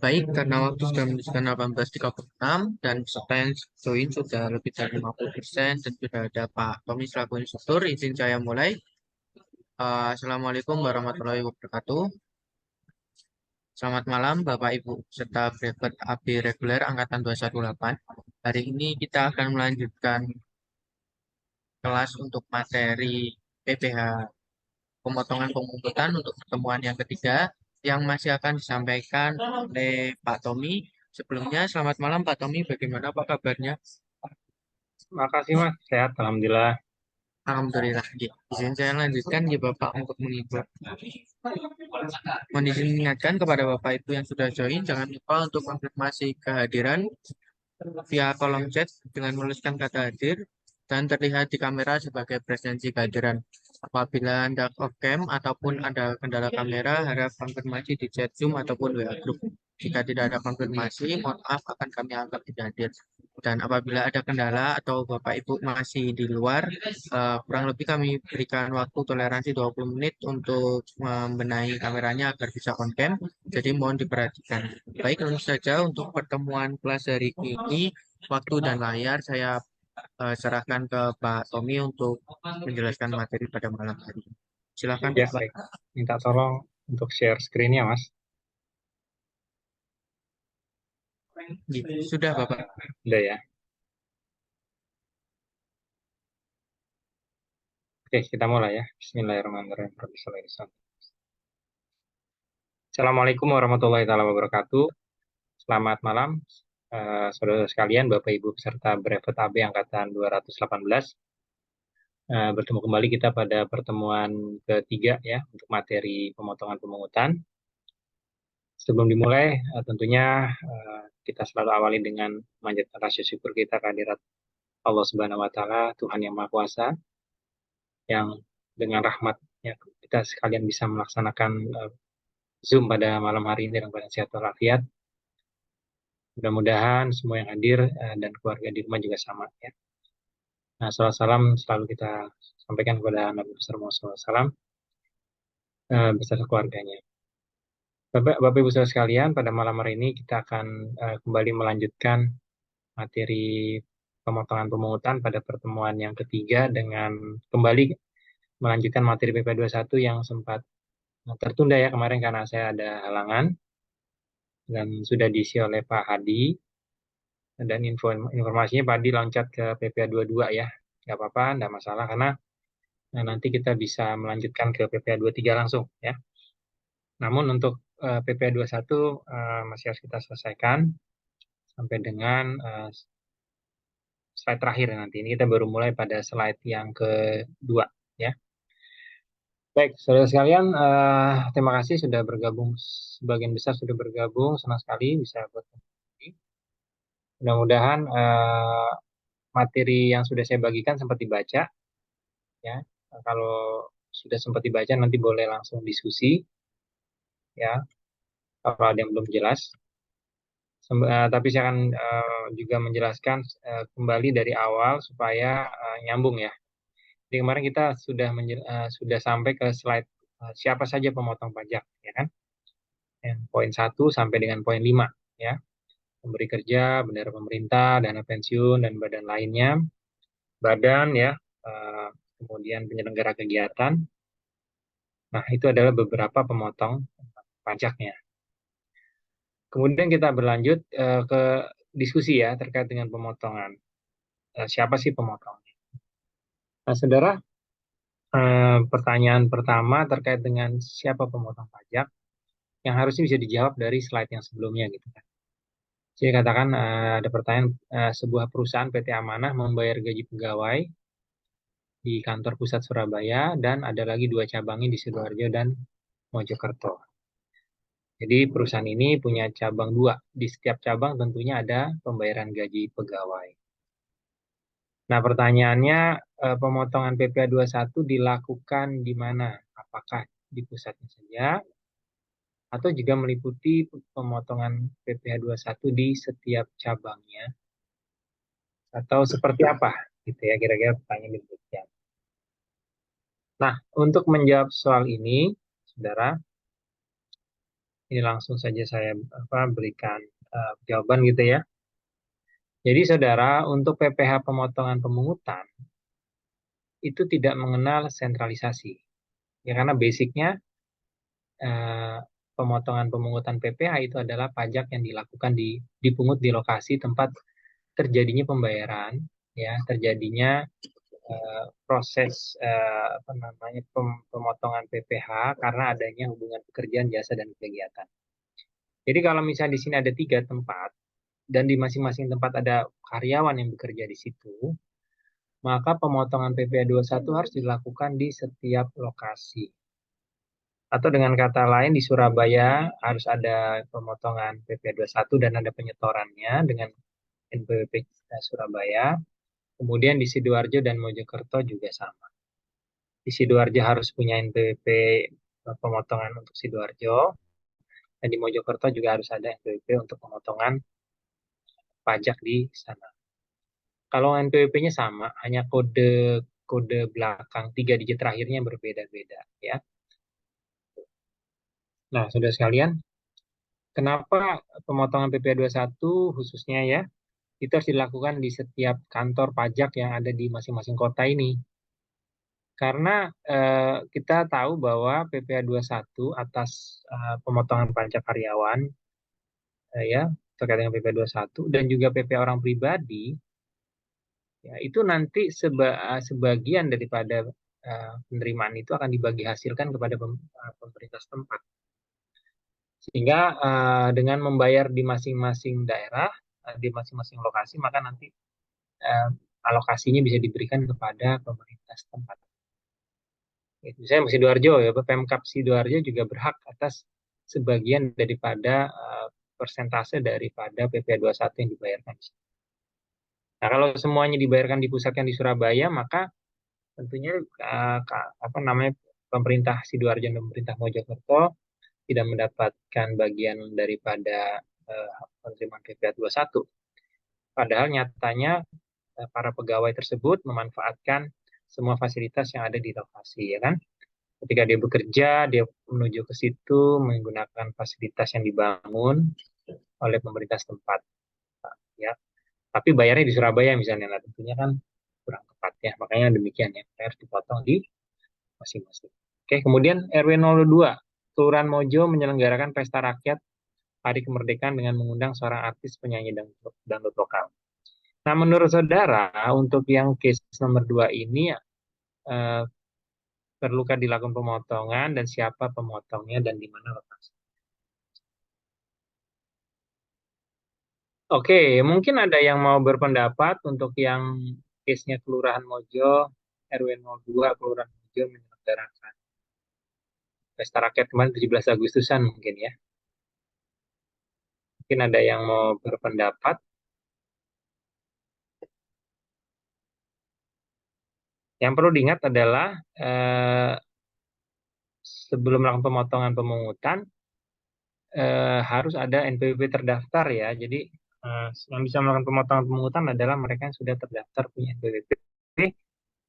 Baik, karena waktu sudah menunjukkan 18.36 dan peserta yang join sudah lebih dari 50% dan sudah ada Pak Tommy selaku instruktur, izin saya mulai. Assalamualaikum warahmatullahi wabarakatuh. Selamat malam Bapak Ibu serta Brevet AB reguler Angkatan 218. Hari ini kita akan melanjutkan kelas untuk materi PPH pemotongan pemungutan untuk pertemuan yang ketiga yang masih akan disampaikan oleh Pak Tommy. Sebelumnya, selamat malam Pak Tommy, bagaimana Pak kabarnya? Makasih Mas, sehat Alhamdulillah. Alhamdulillah. Ya. Izin saya lanjutkan ya Bapak untuk mengibur. Mohon izin mengingatkan kepada Bapak Ibu yang sudah join, jangan lupa untuk konfirmasi kehadiran via kolom chat dengan menuliskan kata hadir dan terlihat di kamera sebagai presensi kehadiran. Apabila Anda off cam ataupun ada kendala kamera, harap konfirmasi di chat Zoom ataupun WA Group. Jika tidak ada konfirmasi, mohon maaf akan kami anggap tidak hadir. Dan apabila ada kendala atau Bapak Ibu masih di luar, kurang lebih kami berikan waktu toleransi 20 menit untuk membenahi kameranya agar bisa on cam. Jadi mohon diperhatikan. Baik, langsung saja untuk pertemuan kelas hari ini, waktu dan layar saya serahkan ke Pak Tommy untuk menjelaskan materi pada malam hari ini. Silakan Ya, Pak. baik. Minta tolong untuk share screen-nya Mas. Gitu. Sudah Bapak. Udah ya. Oke, kita mulai ya. Bismillahirrahmanirrahim. Assalamualaikum warahmatullahi wabarakatuh. Selamat malam, saudara sekalian, Bapak Ibu peserta Brevet AB Angkatan 218. Bertemu kembali kita pada pertemuan ketiga ya, untuk materi pemotongan pemungutan. Sebelum dimulai, tentunya kita selalu awali dengan memanjatkan rasa syukur kita kehadirat Allah Subhanahu wa Ta'ala, Tuhan yang Maha Kuasa, yang dengan rahmatnya kita sekalian bisa melaksanakan Zoom pada malam hari ini dalam keadaan sehat walafiat. Mudah-mudahan semua yang hadir dan keluarga di rumah juga sama ya. Nah, salam selalu kita sampaikan kepada Nabi besar Muhammad SAW beserta keluarganya. Bapak Ibu saudara sekalian, pada malam hari ini kita akan kembali melanjutkan materi pemotongan pemungutan pada pertemuan yang ketiga dengan kembali melanjutkan materi PP21 yang sempat tertunda ya kemarin karena saya ada halangan dan sudah diisi oleh Pak Hadi dan informasinya Pak Hadi loncat ke PPA 22 ya. Nggak apa-apa, nggak masalah karena nanti kita bisa melanjutkan ke PPA 23 langsung ya. Namun untuk PPA 21 masih harus kita selesaikan sampai dengan slide terakhir nanti. Ini kita baru mulai pada slide yang kedua ya. Baik, saudara sekalian, terima kasih sudah bergabung. Sebagian besar sudah bergabung, senang sekali bisa bertemu. Mudah-mudahan materi yang sudah saya bagikan sempat dibaca, ya. Kalau sudah sempat dibaca nanti boleh langsung diskusi, ya. Kalau ada yang belum jelas, tapi saya akan juga menjelaskan kembali dari awal supaya nyambung ya. Jadi kemarin kita sudah sampai ke slide siapa saja pemotong pajak, ya kan? Yang poin 1 sampai dengan poin 5 ya. Pemberi kerja, bendahara pemerintah, dana pensiun dan badan lainnya, badan ya, kemudian penyelenggara kegiatan. Nah, itu adalah beberapa pemotong pajaknya. Kemudian kita berlanjut ke diskusi ya terkait dengan pemotongan. Siapa sih pemotongnya? Nah, saudara, pertanyaan pertama terkait dengan siapa pemotong pajak yang harusnya bisa dijawab dari slide yang sebelumnya gitu kan. Jadi katakan ada pertanyaan sebuah perusahaan PT Amanah membayar gaji pegawai di kantor pusat Surabaya dan ada lagi 2 cabangnya di Sidoarjo dan Mojokerto. Jadi perusahaan ini punya cabang 2. Di setiap cabang tentunya ada pembayaran gaji pegawai. Nah, pertanyaannya pemotongan PPh 21 dilakukan di mana? Apakah di pusatnya saja atau juga meliputi pemotongan PPh 21 di setiap cabangnya atau seperti apa? Gitu ya, kira-kira pertanyaan demikian. Nah, untuk menjawab soal ini, Saudara, Ini langsung saja saya berikan jawaban gitu ya. Jadi saudara, untuk PPh pemotongan pemungutan itu tidak mengenal sentralisasi. Ya karena basicnya eh, pemotongan pemungutan PPh itu adalah pajak yang dilakukan dipungut di lokasi tempat terjadinya pembayaran, ya terjadinya proses pemotongan PPh karena adanya hubungan pekerjaan, jasa dan kegiatan. Jadi kalau misalnya di sini ada 3 tempat dan di masing-masing tempat ada karyawan yang bekerja di situ, maka pemotongan PPh 21 harus dilakukan di setiap lokasi. Atau dengan kata lain di Surabaya harus ada pemotongan PPh 21 dan ada penyetorannya dengan NPWP Surabaya. Kemudian di Sidoarjo dan Mojokerto juga sama. Di Sidoarjo harus punya NPWP pemotongan untuk Sidoarjo, dan di Mojokerto juga harus ada NPWP untuk pemotongan pajak di sana. Kalau NPWP-nya sama, hanya kode kode belakang 3 digit terakhirnya berbeda-beda ya. Nah, saudara sekalian, kenapa pemotongan PPh 21 khususnya ya, itu harus dilakukan di setiap kantor pajak yang ada di masing-masing kota ini? Karena kita tahu bahwa PPh 21 atas pemotongan pajak karyawan ya terkait dengan PPh 21 dan juga PPh orang pribadi ya itu nanti sebagian daripada penerimaan itu akan dibagi hasilkan kepada pemerintah setempat. Sehingga dengan membayar di masing-masing daerah, di masing-masing lokasi, maka nanti uh, alokasinya bisa diberikan kepada pemerintah setempat. Misalnya Sidoarjo ya, Pemkab Sidoarjo juga berhak atas sebagian daripada persentase daripada PPh 21 yang dibayarkan. Nah, kalau semuanya dibayarkan dipusatkan di Surabaya, maka tentunya pemerintah Sidoarjo dan pemerintah Mojokerto tidak mendapatkan bagian daripada penerimaan PPh 21. Padahal nyatanya para pegawai tersebut memanfaatkan semua fasilitas yang ada di lokasi, ya kan? Ketika dia bekerja, dia menuju ke situ menggunakan fasilitas yang dibangun oleh pemerintah setempat, ya. Tapi bayarnya di Surabaya misalnya, nah tentunya kan kurang tepat ya. Makanya demikian ya, harus dipotong di masing-masing. Oke, kemudian RW 02, Kelurahan Mojo menyelenggarakan pesta rakyat Hari Kemerdekaan dengan mengundang seorang artis penyanyi dangdut lokal. Nah, menurut saudara, untuk yang case nomor 2 ini, eh, perlukah dilakukan pemotongan dan siapa pemotongnya dan di mana lokasi? Oke, mungkin ada yang mau berpendapat untuk yang case-nya Kelurahan Mojo, RW 02, Kelurahan Mojo menyelenggarakan pesta rakyat kemarin 17 Agustusan mungkin ya. Mungkin ada yang mau berpendapat. Yang perlu diingat adalah sebelum melakukan pemotongan pemungutan harus ada NPWP terdaftar ya. Jadi yang bisa melakukan pemotongan pemungutan adalah mereka yang sudah terdaftar punya NPWP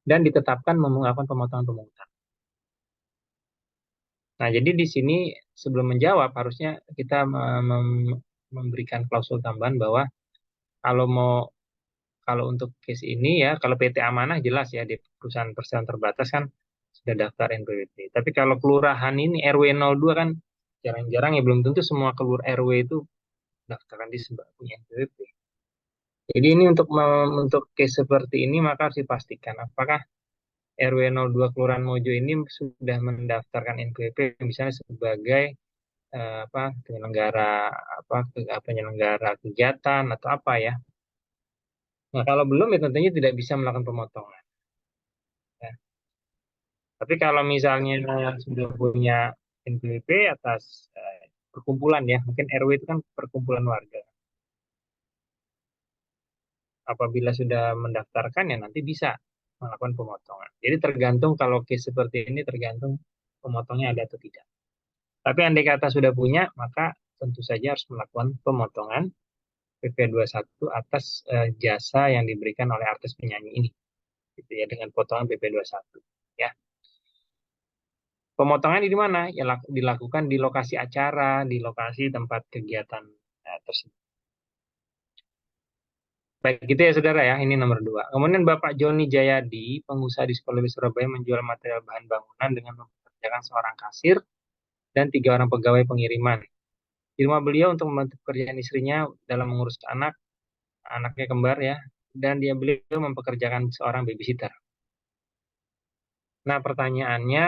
dan ditetapkan melakukan pemotongan pemungutan. Nah, jadi di sini sebelum menjawab harusnya kita memberikan klausul tambahan bahwa kalau mau kalau untuk case ini ya, kalau PT Amanah jelas ya di perusahaan perseroan terbatas kan sudah daftar NPWP. Tapi kalau kelurahan ini RW 02 kan jarang-jarang ya belum tentu semua kelurahan RW itu daftarkan di punya NPWP. Jadi ini untuk case seperti ini maka harus dipastikan apakah RW 02 Kelurahan Mojo ini sudah mendaftarkan NPWP misalnya sebagai penyelenggara penyelenggara kegiatan atau apa ya. Nah, kalau belum ya tentunya tidak bisa melakukan pemotongan. Ya. Tapi kalau misalnya sudah punya NPWP atas perkumpulan ya, mungkin RW itu kan perkumpulan warga. Apabila sudah mendaftarkan ya nanti bisa melakukan pemotongan. Jadi tergantung kalau case seperti ini tergantung pemotongnya ada atau tidak. Tapi andai kata sudah punya, maka tentu saja harus melakukan pemotongan PPh 21 atas jasa yang diberikan oleh artis penyanyi ini. Gitu ya dengan potongan PPh 21 ya. Pemotongan di mana? Ya dilakukan di lokasi acara, di lokasi tempat kegiatan tersebut. Baik, gitu ya saudara ya, ini nomor 2. Kemudian Bapak Joni Jayadi, pengusaha di Sekolah Surabaya menjual material bahan bangunan dengan mempekerjakan seorang kasir dan 3 orang pegawai pengiriman. Di rumah beliau untuk membantu pekerjaan istrinya dalam mengurus anaknya kembar ya, dan beliau mempekerjakan seorang babysitter. Nah, pertanyaannya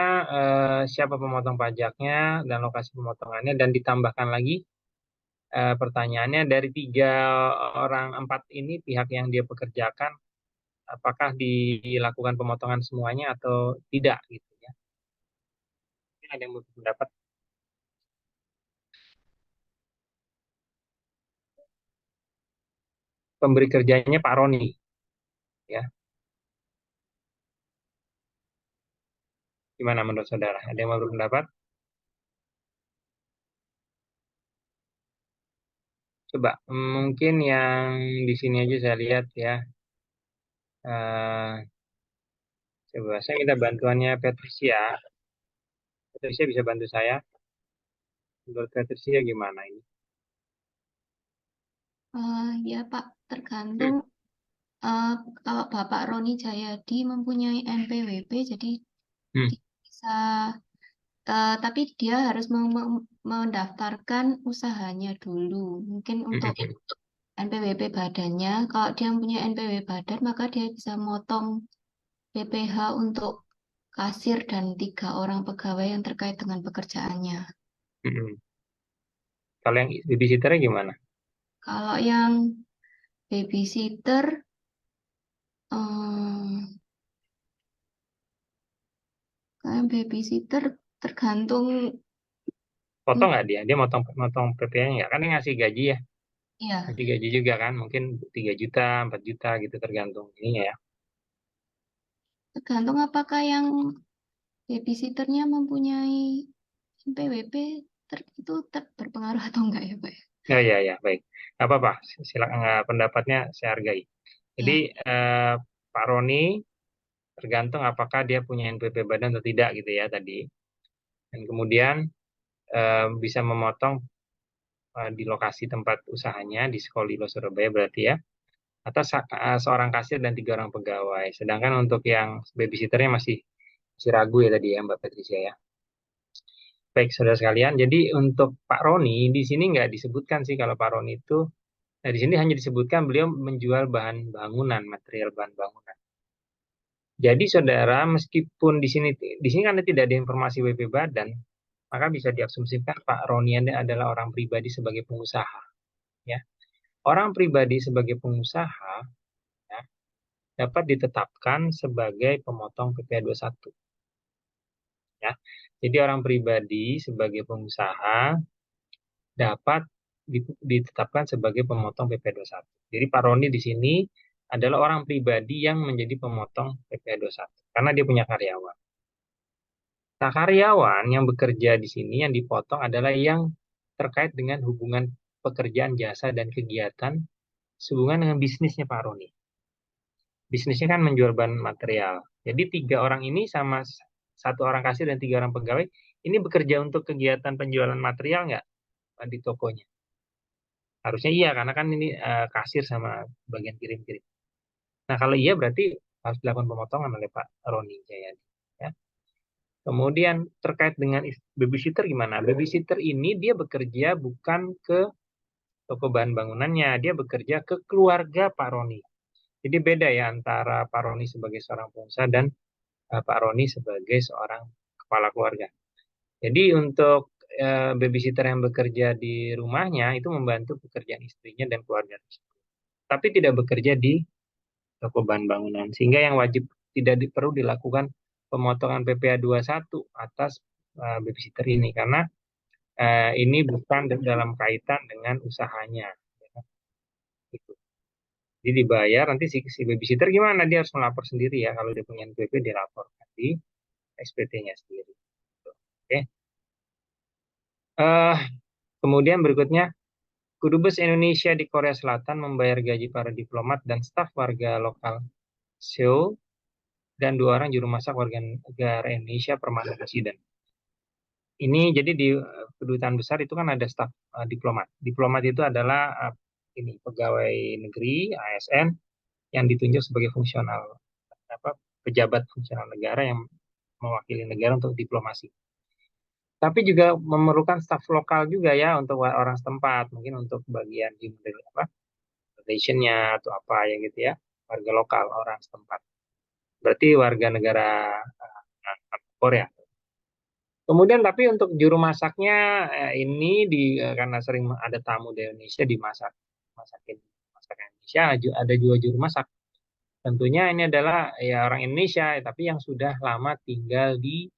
siapa pemotong pajaknya dan lokasi pemotongannya, dan ditambahkan lagi pertanyaannya dari 3 orang 4 ini pihak yang dia pekerjakan apakah dilakukan pemotongan semuanya atau tidak gitu ya. Mungkin ada yang berpendapat. Pemberi kerjanya Pak Roni ya. Gimana menurut saudara? Ada yang mau berpendapat? Coba mungkin yang di sini aja saya lihat ya. Eh, Coba saya minta bantuannya Patricia. Patricia bisa bantu saya. Menurut Patricia gimana ini? Ya Pak, Hmm, tergantung eh, kalau Bapak Roni Jayadi mempunyai NPWP, jadi hmm, dia bisa, tapi dia harus mendaftarkan usahanya dulu. Mungkin hmm, untuk hmm, NPWP badannya, kalau dia mempunyai NPWP badan, maka dia bisa motong PPh untuk kasir dan 3 orang pegawai yang terkait dengan pekerjaannya. hmm, hmm. Kalau yang babysitternya gimana? Kalau yang babysitter, eh, kalau babysitter tergantung. Potong nggak dia? Dia motong motong PP-nya nggak? Kan dia ngasih gaji ya. Iya, Ngasih gaji juga kan. Mungkin 3 juta, 4 juta gitu tergantung ininya ya. tergantung apakah yang babysitternya mempunyai NPWP berpengaruh atau enggak ya, Pak? Ya, ya, ya, baik. Nggak apa-apa. Silakan pendapatnya saya hargai. Jadi Ya, eh, Pak Roni tergantung apakah dia punya NPP badan atau tidak gitu ya tadi. Dan kemudian bisa memotong di lokasi tempat usahanya di Sekolilo Surabaya berarti ya. Atau seorang kasir dan 3 orang pegawai. Sedangkan untuk yang babysitternya masih ragu ya tadi ya Mbak Patricia ya. Baik, saudara sekalian. Jadi untuk Pak Roni di sini nggak disebutkan sih kalau Pak Roni itu, nah di sini hanya disebutkan beliau menjual bahan bangunan, material bahan bangunan. Jadi saudara, meskipun di sini kan tidak ada informasi WP Badan, maka bisa diasumsikan Pak Roni adalah orang pribadi sebagai pengusaha. Ya, orang pribadi sebagai pengusaha ya, dapat ditetapkan sebagai pemotong PPh 21. Ya, jadi orang pribadi sebagai pengusaha dapat ditetapkan sebagai pemotong PPh 21. Jadi Pak Roni di sini adalah orang pribadi yang menjadi pemotong PPh 21 karena dia punya karyawan. Nah, karyawan yang bekerja di sini yang dipotong adalah yang terkait dengan hubungan pekerjaan jasa dan kegiatan sehubungan dengan bisnisnya Pak Roni. Bisnisnya kan menjual bahan material. Jadi 3 orang ini sama 1 orang kasir dan 3 orang pegawai ini bekerja untuk kegiatan penjualan material nggak di tokonya? Harusnya iya karena kan ini kasir sama bagian kirim-kirim. Nah kalau iya berarti harus dilakukan pemotongan oleh Pak Roni Jayadi. Ya. Kemudian terkait dengan babysitter gimana? Babysitter ini dia bekerja bukan ke toko bahan bangunannya, dia bekerja ke keluarga Pak Roni. Jadi beda ya antara Pak Roni sebagai seorang pengusaha dan Pak Roni sebagai seorang kepala keluarga. Jadi untuk babysitter yang bekerja di rumahnya itu membantu pekerjaan istrinya dan keluarga tersebut. Tapi tidak bekerja di toko bahan bangunan. Sehingga yang wajib tidak perlu dilakukan pemotongan PPh 21 atas babysitter ini karena ini bukan dalam kaitan dengan usahanya. Ya, gitu. Jadi dibayar nanti si babysitter gimana? Dia harus melapor sendiri ya kalau dia punya NPWP dilaporkan di SPT-nya sendiri. Oke. Eh, Kemudian berikutnya Kedubes Indonesia di Korea Selatan membayar gaji para diplomat dan staf warga lokal Seoul dan 2 orang juru masak warga negara Indonesia permanent resident. ini jadi di kedutaan besar itu kan ada staf diplomat. Diplomat itu adalah ini pegawai negeri ASN yang ditunjuk sebagai fungsional pejabat fungsional negara yang mewakili negara untuk diplomasi. Tapi juga memerlukan staf lokal juga ya untuk orang setempat, mungkin untuk bagian relationnya atau apa ya gitu ya, warga lokal orang setempat. Berarti warga negara Korea. Kemudian tapi untuk juru masaknya ini karena sering ada tamu di Indonesia masakin masakan Indonesia, ada juga juru masak. Tentunya ini adalah ya orang Indonesia tapi yang sudah lama tinggal di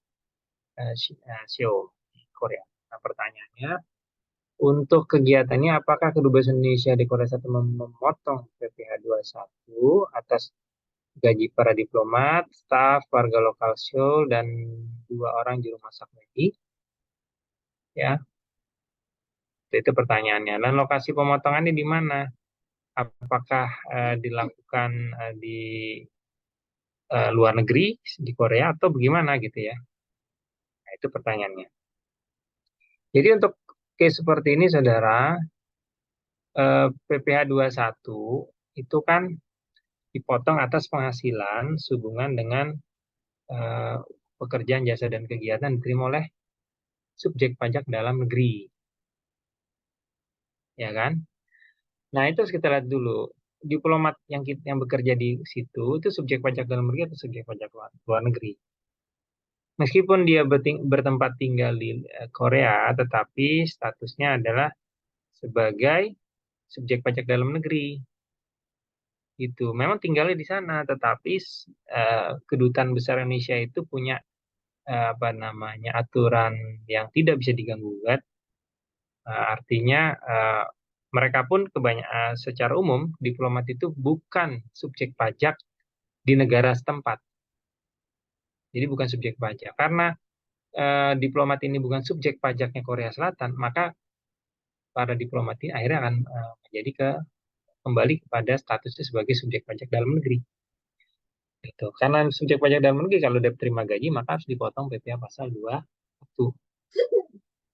Seoul, Korea. Nah, pertanyaannya, untuk kegiatannya apakah kedubes Indonesia di Korea Selatan memotong PPh 21 atas gaji para diplomat, staf, warga lokal Seoul, dan 2 orang juru masak Maggi? Ya, itu pertanyaannya. Dan lokasi pemotongannya di mana? Apakah dilakukan di luar negeri di Korea atau bagaimana gitu ya? Nah, itu pertanyaannya. Jadi untuk case seperti ini, saudara, PPh 21 itu kan dipotong atas penghasilan sehubungan dengan pekerjaan jasa dan kegiatan diterima oleh subjek pajak dalam negeri, ya kan? Nah, itu harus kita lihat dulu. Diplomat yang bekerja di situ itu subjek pajak dalam negeri atau subjek pajak luar negeri. Meskipun dia bertempat tinggal di Korea, tetapi statusnya adalah sebagai subjek pajak dalam negeri. Itu memang tinggalnya di sana, tetapi kedutaan besar Indonesia itu punya aturan yang tidak bisa diganggu gugat. Artinya mereka pun secara umum diplomat itu bukan subjek pajak di negara setempat. Jadi bukan subjek pajak. Karena diplomat ini bukan subjek pajaknya Korea Selatan, maka para diplomat ini akhirnya akan kembali kepada statusnya sebagai subjek pajak dalam negeri. Gitu. Karena subjek pajak dalam negeri kalau dia terima gaji maka harus dipotong PPh pasal 21.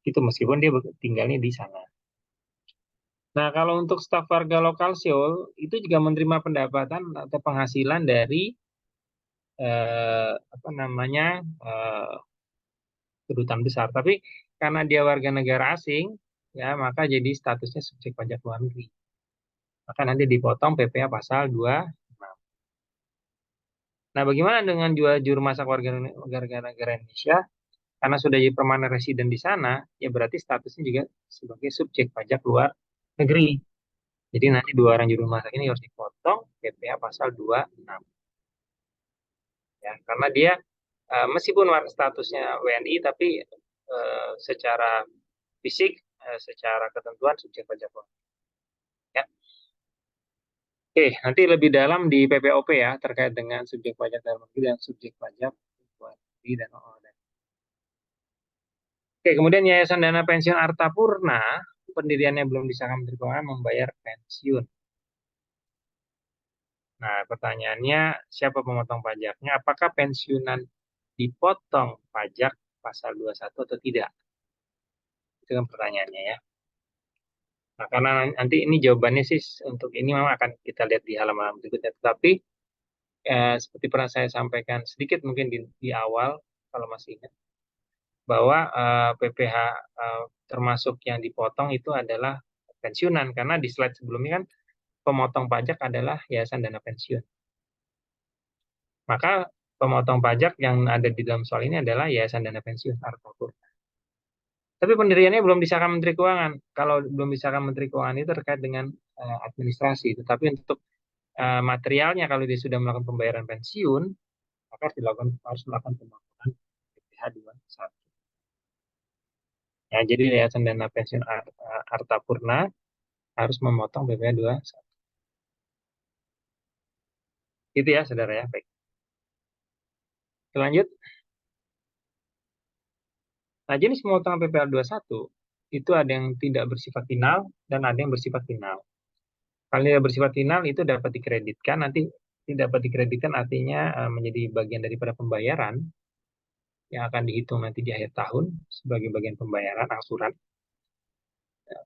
Itu meskipun dia tinggalnya di sana. Nah, kalau untuk staf warga lokal Seoul itu juga menerima pendapatan atau penghasilan dari kedutaan besar. Tapi karena dia warga negara asing, ya maka jadi statusnya subjek pajak luar negeri. Maka nanti dipotong PPh pasal 26. Nah, bagaimana dengan juru masak warga negara Indonesia? Karena sudah jadi permanent resident di sana, ya berarti statusnya juga sebagai subjek pajak luar negeri. Jadi nanti 2 orang juru masak ini harus dipotong PPh pasal 26. Ya, karena dia meskipun statusnya WNI tapi secara fisik, secara ketentuan subjek pajak luar negeri. Ya. Oke, nanti lebih dalam di PPOP ya terkait dengan subjek pajak dalam negeri dan subjek pajak luar negeri dan Oke, kemudian Yayasan Dana Pensiun Artapurna, pendiriannya belum disahkan Menteri Keuangan, membayar pensiun. Nah, pertanyaannya, siapa pemotong pajaknya? Apakah pensiunan dipotong pajak pasal 21 atau tidak? Itu kan pertanyaannya ya. Nah, karena nanti ini jawabannya sih untuk ini memang akan kita lihat di halaman berikutnya. Tetapi seperti pernah saya sampaikan sedikit mungkin di awal, kalau masih ingat, bahwa PPh termasuk yang dipotong itu adalah pensiunan. Karena di slide sebelumnya kan pemotong pajak adalah Yayasan Dana Pensiun. Maka pemotong pajak yang ada di dalam soal ini adalah Yayasan Dana Pensiun Artapurna. Tapi pendiriannya belum disahkan Menteri Keuangan. Kalau belum disahkan Menteri Keuangan itu terkait dengan administrasi. Tetapi untuk materialnya kalau dia sudah melakukan pembayaran pensiun, maka harus melakukan pemotongan PPh 21. Ya, jadi Yayasan Dana Pensiun Artapurna harus memotong PPh 21. Itu ya, saudara ya. Baik. Lanjut. Nah, jenis pemotongan PPh 21 itu ada yang tidak bersifat final dan ada yang bersifat final. Kalau tidak bersifat final itu dapat dikreditkan, nanti tidak dapat dikreditkan artinya menjadi bagian daripada pembayaran. yang akan dihitung nanti di akhir tahun sebagai bagian pembayaran angsuran.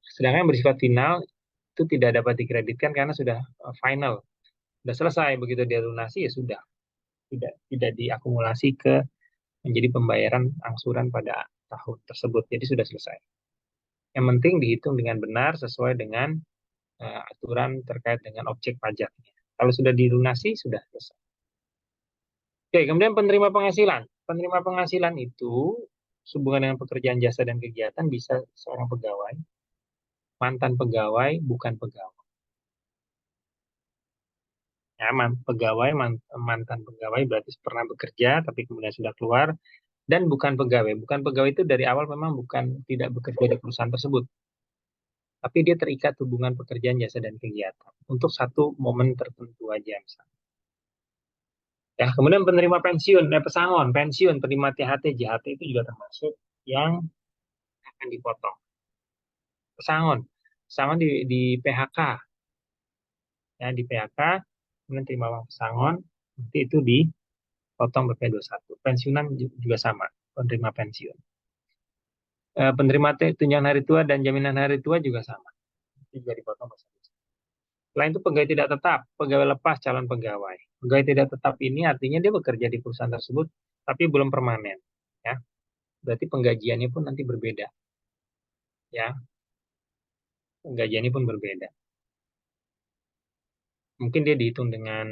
Sedangkan yang bersifat final itu tidak dapat dikreditkan karena sudah final, sudah selesai. Begitu dia lunasi ya sudah, tidak diakumulasi ke menjadi pembayaran angsuran pada tahun tersebut. Jadi sudah selesai. Yang penting dihitung dengan benar sesuai dengan aturan terkait dengan objek pajaknya. Kalau sudah dilunasi sudah selesai. Oke, kemudian penerima penghasilan. Penerima penghasilan itu sehubungan dengan pekerjaan jasa dan kegiatan bisa seorang pegawai, mantan pegawai, bukan pegawai. Ya, pegawai, mantan pegawai berarti pernah bekerja tapi kemudian sudah keluar, dan bukan pegawai. Bukan pegawai itu dari awal memang bukan tidak bekerja di perusahaan tersebut, tapi dia terikat hubungan pekerjaan jasa dan kegiatan untuk satu momen tertentu aja misalnya. Ya, kemudian penerima pensiun, pesangon, pensiun, penerima THT, JHT itu juga termasuk yang akan dipotong. Pesangon, pesangon di PHK, ya di PHK, kemudian terima uang pesangon, nanti itu dipotong BP 21. Pensiunan juga sama, penerima pensiun. Penerima tunjangan hari tua dan jaminan hari tua juga sama, itu juga dipotong BP 21. Selain itu pegawai tidak tetap, pegawai lepas, calon pegawai. Pegawai tidak tetap ini artinya dia bekerja di perusahaan tersebut, tapi belum permanen. Ya, berarti penggajiannya pun nanti berbeda. Ya, penggajiannya pun berbeda. Mungkin dia dihitung dengan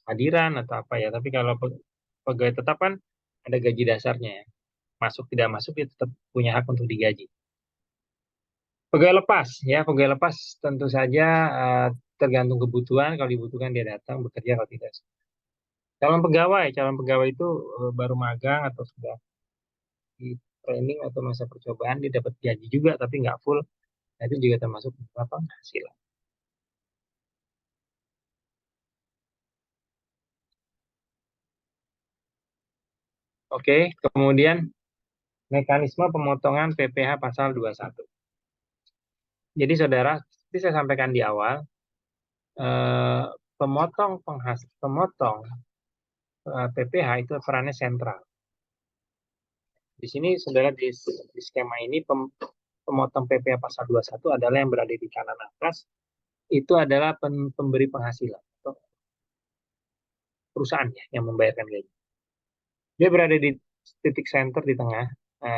hadiran atau apa ya, tapi kalau pegawai tetap kan ada gaji dasarnya ya. Masuk tidak masuk dia tetap punya hak untuk digaji. Pegawai lepas ya, pegawai lepas tentu saja tergantung kebutuhan, kalau dibutuhkan dia datang bekerja, kalau tidak. Calon pegawai itu baru magang atau sudah di training atau masa percobaan dia dapat gaji juga tapi nggak full. Nah, itu juga termasuk apa penghasilan. Oke, kemudian mekanisme pemotongan PPh pasal 21. Jadi saudara, seperti saya sampaikan di awal, pemotong PPh itu perannya sentral. Di sini saudara di skema ini pemotong PPh pasal 21 adalah yang berada di kanan atas, itu adalah pemberi penghasilan atau perusahaannya yang membayarkan gaji. Dia berada di titik center di tengah,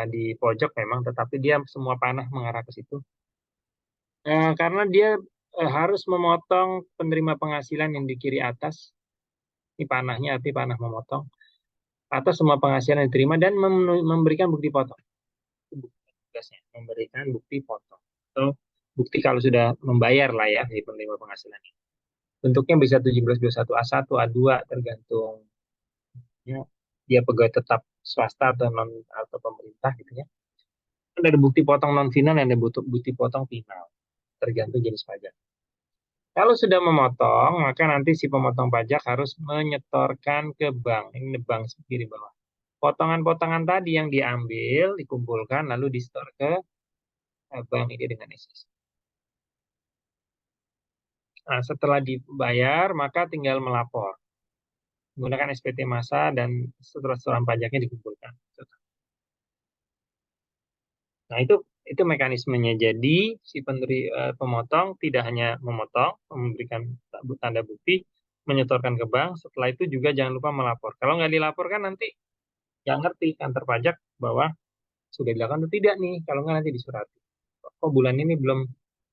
di pojok memang, tetapi dia semua panah mengarah ke situ. Karena dia harus memotong penerima penghasilan yang di kiri atas. Ini panahnya, arti panah memotong atas semua penghasilan yang diterima dan memberikan bukti potong. Itu tugasnya, memberikan bukti potong atau bukti kalau sudah membayar lah ya di penerima penghasilan. Bentuknya bisa 1721 A1, A2 tergantung ya, dia pegawai tetap swasta atau non atau pemerintah gitu ya. Ada bukti potong non final dan ada bukti potong final, tergantung jenis pajak. Kalau sudah memotong, maka nanti si pemotong pajak harus menyetorkan ke bank. Ini bank di bawah. Potongan-potongan tadi yang diambil, dikumpulkan, lalu disetor ke bank ini dengan SSI. Nah, setelah dibayar, maka tinggal melapor. Menggunakan SPT massa dan setelah setoran pajaknya dikumpulkan. Nah, itu mekanismenya. Jadi, si pemotong tidak hanya memotong, memberikan tanda bukti, menyetorkan ke bank, setelah itu juga jangan lupa melapor. Kalau nggak dilaporkan nanti nggak ngerti kantor pajak bahwa sudah dilakukan atau tidak nih, kalau nggak nanti disurati. Oh, bulan ini belum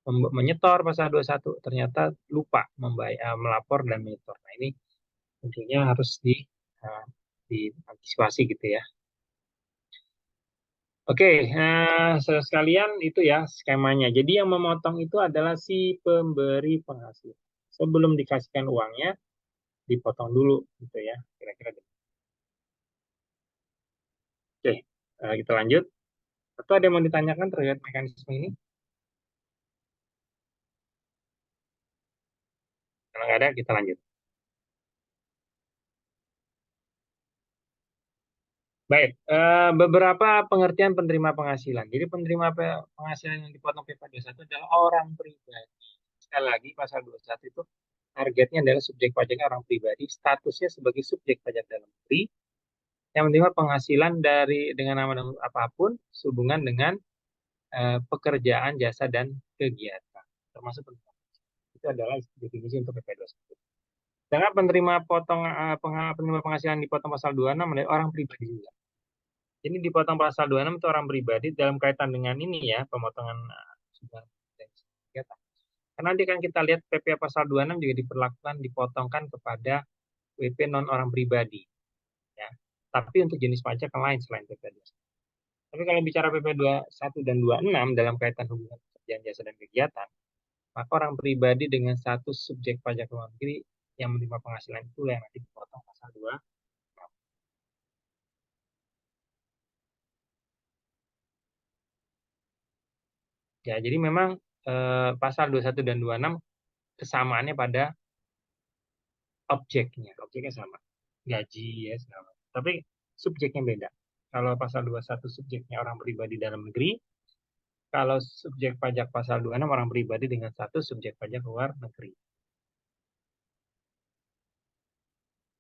menyetor pasal 21, ternyata lupa melapor dan menyetor. Nah, ini tentunya harus diantisipasi gitu ya. Oke, sekalian itu ya skemanya. Jadi yang memotong itu adalah si pemberi penghasilan. Sebelum dikasihkan uangnya, dipotong dulu gitu ya, kira-kira. Oke, kita lanjut. Atau ada yang mau ditanyakan terkait mekanisme ini? Kalau nggak ada, kita lanjut. Baik, beberapa pengertian penerima penghasilan. Jadi penerima penghasilan yang dipotong PPh 21 adalah orang pribadi. Sekali lagi, pasal 21 itu targetnya adalah subjek pajaknya orang pribadi, statusnya sebagai subjek pajak dalam negeri, yang menerima penghasilan dengan nama apapun sehubungan dengan pekerjaan, jasa, dan kegiatan. Termasuk itu adalah definisi untuk PP21. Sedangkan penerima penghasilan dipotong pasal 26 adalah orang pribadi juga. Ini dipotong pasal 26 itu orang pribadi dalam kaitan dengan ini ya, pemotongan sudah dan kegiatan. Karena nanti kan kita lihat PP pasal 26 juga diperlakukan dipotongkan kepada WP non orang pribadi ya. Tapi untuk jenis pajak yang lain selain PP 21. Tapi kalau bicara PP 21 dan 26 dalam kaitan hubungan pekerjaan, jasa, dan kegiatan, maka orang pribadi dengan status subjek pajak luar negeri yang menerima penghasilan itu yang nanti dipotong pasal 2. Ya, jadi memang pasal 21 dan 26 kesamaannya pada objeknya sama, gaji ya sama. Tapi subjeknya beda. Kalau pasal 21 subjeknya orang pribadi dalam negeri, kalau subjek pajak pasal 26 orang pribadi dengan status subjek pajak luar negeri.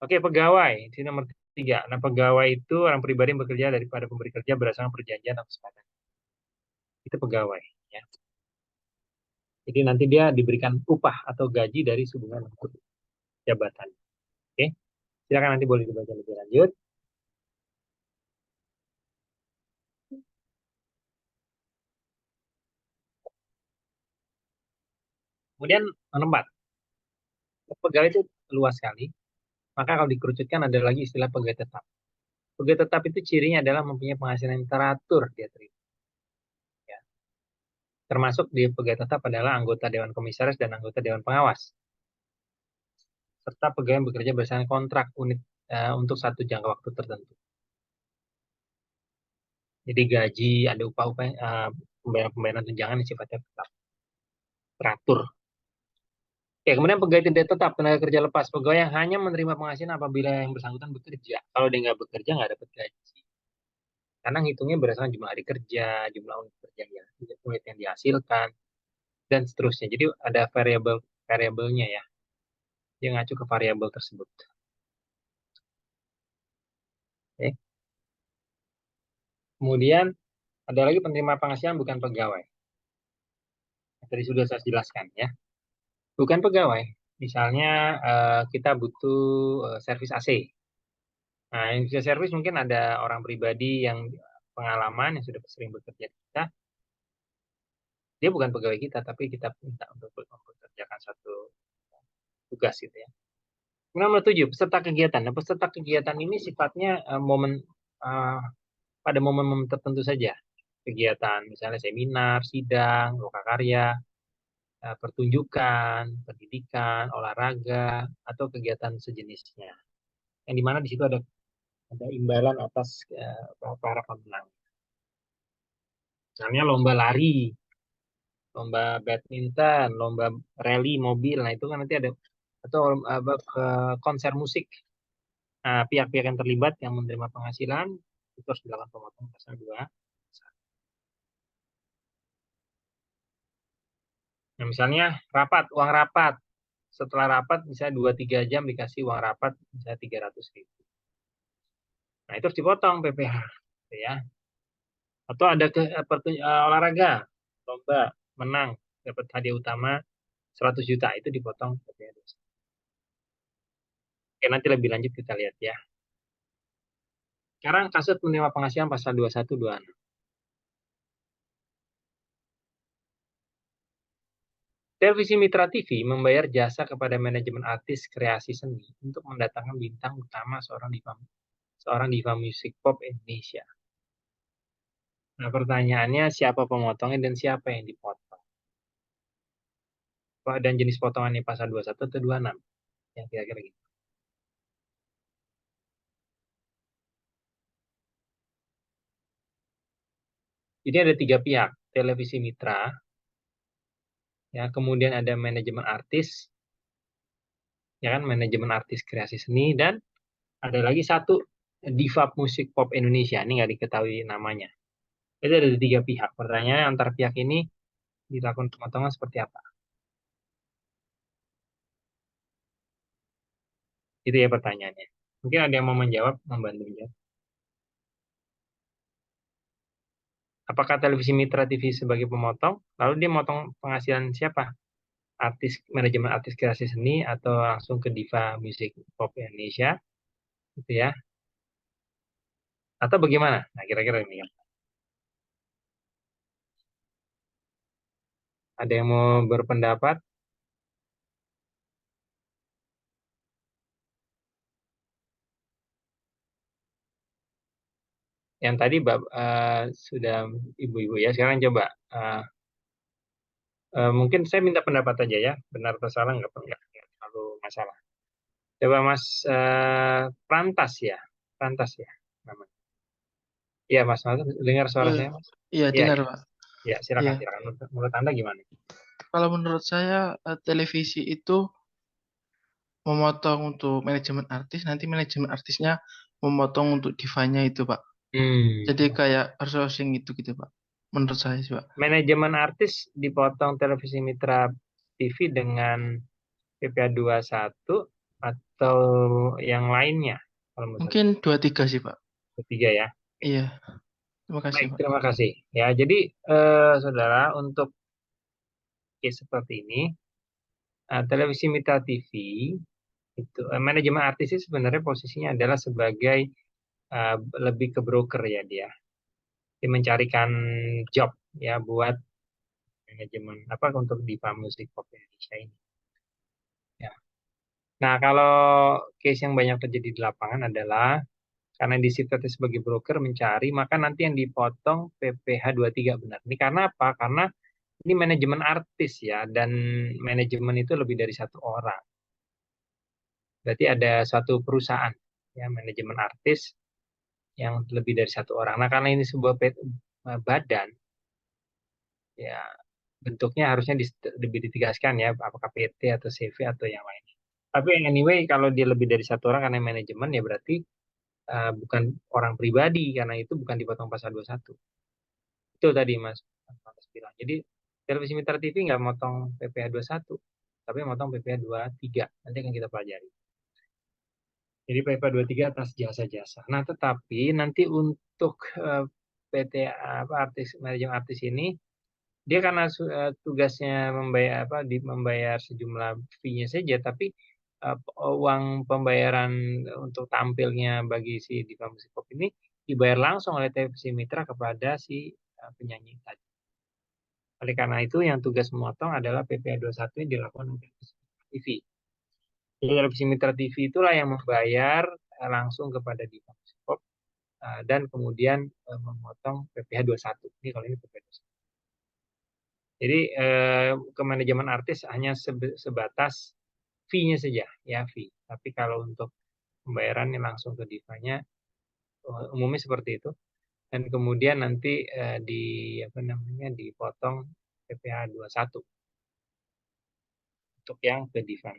Oke, pegawai. Di nomor 3. Nah, pegawai itu orang pribadi yang bekerja daripada pemberi kerja berdasarkan perjanjian atau kesepakatan. Itu pegawai. Ya. Jadi nanti dia diberikan upah atau gaji dari hubungan jabatan. Oke, silakan nanti boleh dibaca lebih lanjut. Kemudian nomor 4. Pegawai itu luas sekali. Maka kalau dikerucutkan ada lagi istilah pegawai tetap. Pegawai tetap itu cirinya adalah mempunyai penghasilan yang teratur dia terima. Ya. Termasuk di pegawai tetap adalah anggota Dewan Komisaris dan anggota Dewan Pengawas. Serta pegawai yang bekerja berdasarkan kontrak unit untuk satu jangka waktu tertentu. Jadi gaji, ada upah-upah, pembayaran tunjangan yang sifatnya tetap teratur. Oke, kemudian pegawai tidak tetap, tenaga kerja lepas, pegawai yang hanya menerima penghasilan apabila yang bersangkutan bekerja. Kalau dia nggak bekerja, nggak dapat gaji. Karena ngitungnya berdasarkan jumlah hari kerja, jumlah unit yang dihasilkan, dan seterusnya. Jadi ada variabelnya ya. Dia ngacu ke variabel tersebut. Oke. Kemudian ada lagi penerima penghasilan bukan pegawai. Tadi sudah saya jelaskan ya. Bukan pegawai. Misalnya kita butuh servis AC. Nah, yang bisa servis mungkin ada orang pribadi yang pengalaman yang sudah sering bekerja di kita. Dia bukan pegawai kita, tapi kita minta untuk mempekerjakan satu tugas gitu ya. Kemudian nomor 7, peserta kegiatan. Nah, peserta kegiatan ini sifatnya pada momen-momen tertentu saja. Kegiatan misalnya seminar, sidang, lokakarya, pertunjukan, pendidikan, olahraga, atau kegiatan sejenisnya. Yang dimana di situ ada imbalan atas para pemenang. Misalnya lomba lari, lomba badminton, lomba rally mobil. Nah, itu kan nanti ada atau konser musik. Nah, pihak-pihak yang terlibat yang menerima penghasilan itu harus dilakukan pemotongan pasal 2. Nah, misalnya uang rapat. Setelah rapat misalnya 2-3 jam dikasih uang rapat misalnya 300.000. Nah, itu harus dipotong PPh. Ya. Atau ada olahraga, lomba, menang, dapat hadiah utama 100 juta, itu dipotong PPh. Oke, nanti lebih lanjut kita lihat ya. Sekarang kasus menerima penghasilan pasal 21-26. Televisi Mitra TV membayar jasa kepada manajemen artis kreasi seni untuk mendatangkan bintang utama seorang diva musik pop Indonesia. Nah, pertanyaannya siapa pemotongnya dan siapa yang dipotong? Dan jenis potongannya pasal 21 atau 26? Ya, kira-kira gitu. Jadi ada 3 pihak, televisi mitra, ya, kemudian ada manajemen artis, ya kan, manajemen artis kreasi seni, dan ada lagi satu diva musik pop Indonesia, ini nggak diketahui namanya. Itu ada 3 pihak. Pertanyaannya antar pihak ini dilakukan pemotongan seperti apa? Itu ya pertanyaannya. Mungkin ada yang mau menjawab, membantu menjawab. apakah televisi mitra TV sebagai pemotong, lalu dia motong penghasilan siapa? Artis, manajemen artis kreasi seni, atau langsung ke diva musik pop Indonesia, gitu ya? Atau bagaimana? Nah, kira-kira ini ya. Ada yang mau berpendapat? Yang tadi sudah ibu-ibu ya. Sekarang coba. Mungkin saya minta pendapat aja ya. Benar atau salah nggak terlalu masalah. Coba Mas Prantas ya. Prantas ya namanya. Iya Mas, dengar suara Eh, saya Mas? Iya, Iya, dengar, iya. Pak. Ya, Iya. silakan. Menurut Anda gimana? Kalau menurut saya, televisi itu memotong untuk manajemen artis, nanti manajemen artisnya memotong untuk divanya itu, Pak. Jadi kayak outsourcing itu gitu, Pak. Menurut saya sih, Pak. Manajemen artis dipotong televisi mitra TV dengan PPA 21 atau yang lainnya? Kalau menurut Mungkin 2-3 sih, Pak. ketiga ya. Iya, terima kasih, Baik, Pak. terima kasih. Ya, jadi saudara, untuk case seperti ini, televisi mitra TV itu manajemen artis itu sebenarnya posisinya adalah sebagai lebih ke broker ya dia. Dia mencarikan job ya buat manajemen apa untuk diva musik pop Indonesia ini. Ya. Nah, kalau case yang banyak terjadi di lapangan adalah karena disiptnya sebagai broker mencari, maka nanti yang dipotong PPh 23 benar. Ini karena apa? Karena ini manajemen artis ya, dan manajemen itu lebih dari satu orang. Berarti ada suatu perusahaan ya, manajemen artis yang lebih dari satu orang. Nah, karena ini sebuah badan, ya bentuknya harusnya lebih ditegaskan ya, apakah PT atau CV atau yang lain. Tapi anyway, kalau dia lebih dari satu orang karena manajemen, ya berarti bukan orang pribadi, karena itu bukan dipotong pasal 21. Itu tadi Mas bilang. Jadi televisi mitra TV nggak motong PPh 21, tapi motong PPh 23. Nanti akan kita pelajari. Jadi PPh 23 atas jasa-jasa. Nah, tetapi nanti untuk PT artis, manajemen artis ini, dia karena tugasnya membayar sejumlah fee-nya saja, tapi uang pembayaran untuk tampilnya bagi si diva musik pop ini dibayar langsung oleh televisi mitra kepada si penyanyi tadi. Oleh karena itu, yang tugas memotong adalah PPh 21 yang dilakukan oleh televisi TV. Jadi televisi mitra TV itulah yang membayar langsung kepada diva musik pop dan kemudian memotong PPh 21. Ini kalau ini PPh 21. Jadi ke manajemen artis hanya sebatas fee-nya saja, ya fee. Tapi kalau untuk pembayarannya langsung ke divanya, umumnya seperti itu. Dan kemudian nanti dipotong PPh 21 untuk yang ke diva.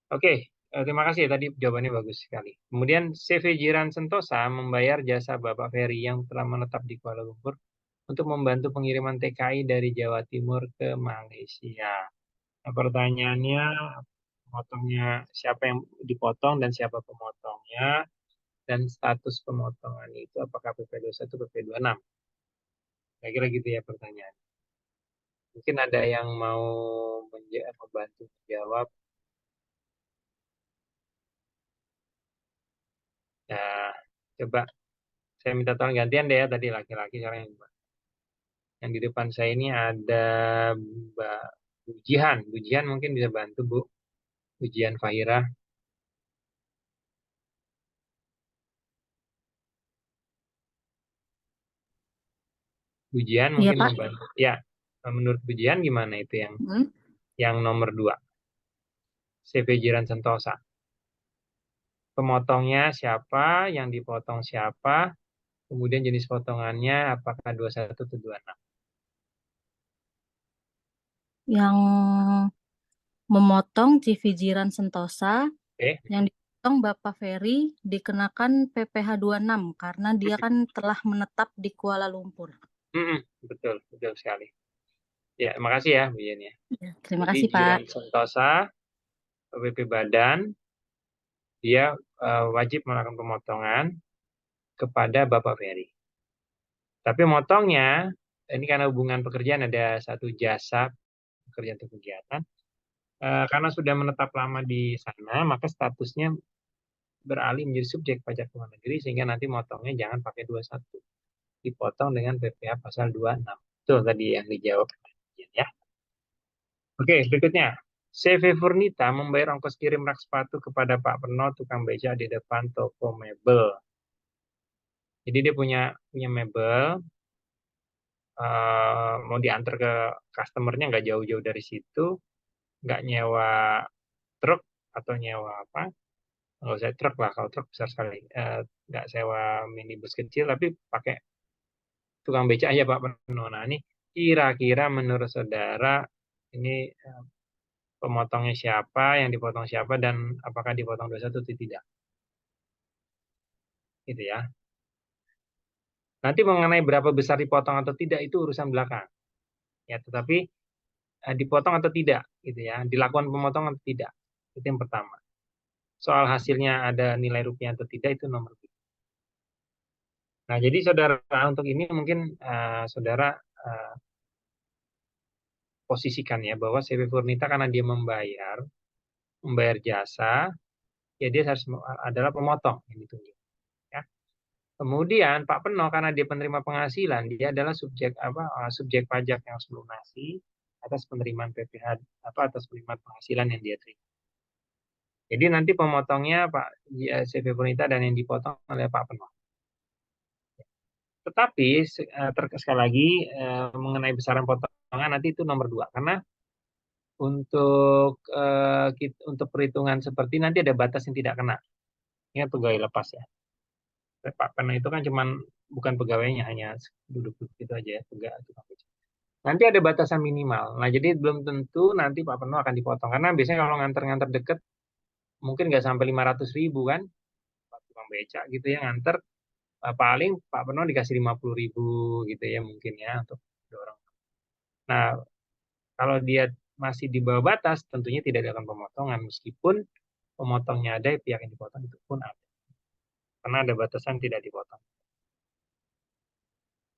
Oke, terima kasih tadi jawabannya bagus sekali. Kemudian CV Jiran Sentosa membayar jasa Bapak Ferry yang telah menetap di Kuala Lumpur untuk membantu pengiriman TKI dari Jawa Timur ke Malaysia. Nah, pertanyaannya, potongnya siapa yang dipotong dan siapa pemotongnya, dan status pemotongan itu apakah PP 21 PP 26. Kira-kira gitu ya pertanyaan. Mungkin ada yang mau membantu menjawab. Nah, coba saya minta tolong gantian deh ya, tadi laki-laki sekarang yang di depan saya ini ada Mbak Bujihan. Bujihan mungkin bisa bantu Bu. Bujihan Fahira. Bujihan Iya, mungkin Pak. membantu. Ya, menurut Bujihan gimana itu yang nomor 2? CV Jiran Sentosa. Pemotongnya siapa, yang dipotong siapa, kemudian jenis potongannya apakah 21 atau 26. Yang memotong CV Jiran Sentosa, Oke. yang dipotong Bapak Ferry dikenakan PPh 26 karena dia kan telah menetap di Kuala Lumpur. Betul, betul sekali. Ya, makasih ya Bu Yen ya. Ya, terima Jadi kasih, Pak. Jiran Sentosa, PP Badan, dia wajib melakukan pemotongan kepada Bapak Ferry. Tapi motongnya, ini karena hubungan pekerjaan ada satu jasa pekerjaan atau kegiatan, karena sudah menetap lama di sana, maka statusnya beralih menjadi subjek pajak luar negeri, sehingga nanti motongnya jangan pakai 21. Dipotong dengan PPh pasal 26. Itu tadi yang dijawab. Ya. Oke, berikutnya. CV Furnita membayar ongkos kirim rak sepatu kepada Pak Peno, tukang beca di depan toko mebel. Jadi dia punya mebel, mau diantar ke customernya nggak jauh-jauh dari situ, nggak nyewa truk atau nyewa apa, nggak usah truk lah, kalau truk besar sekali, nggak sewa minibus kecil, tapi pakai tukang beca aja Pak Peno. Nah ini kira-kira menurut saudara ini pemotongnya siapa, yang dipotong siapa, dan apakah dipotong 21 atau tidak? Gitu ya. Nanti mengenai berapa besar dipotong atau tidak itu urusan belakang. Ya, tetapi dipotong atau tidak gitu ya, dilakukan pemotongan atau tidak. Itu yang pertama. Soal hasilnya ada nilai rupiah atau tidak itu nomor 2. Nah, jadi saudara untuk ini mungkin saudara posisikan ya bahwa CV Furnita karena dia membayar jasa, ya dia harus adalah pemotong yang ditunjuk. Ya. Kemudian Pak Peno karena dia penerima penghasilan, dia adalah subjek pajak yang harus melunasi atas penerimaan PPh atas penerimaan penghasilan yang dia terima. Jadi nanti pemotongnya Pak CV Purnita dan yang dipotong oleh Pak Peno. Tetapi sekali lagi mengenai besaran potongan nanti itu nomor 2 karena untuk perhitungan seperti nanti ada batas yang tidak kena. Ini pegawai lepas ya. Pak Peno itu kan cuman bukan pegawainya, hanya duduk-duduk gitu aja ya, pegawai. Nanti ada batasan minimal. Nah, jadi belum tentu nanti Pak Peno akan dipotong. Karena biasanya kalau nganter-nganter deket, mungkin nggak sampai 500.000 kan. Pak tukang beca gitu ya, nganter. Paling Pak Peno dikasih 50.000 gitu ya mungkin ya untuk dorong. Nah, kalau dia masih di bawah batas, tentunya tidak dilakukan pemotongan. Meskipun pemotongnya ada, pihak yang dipotong itu pun ada. Karena ada batasan tidak dipotong.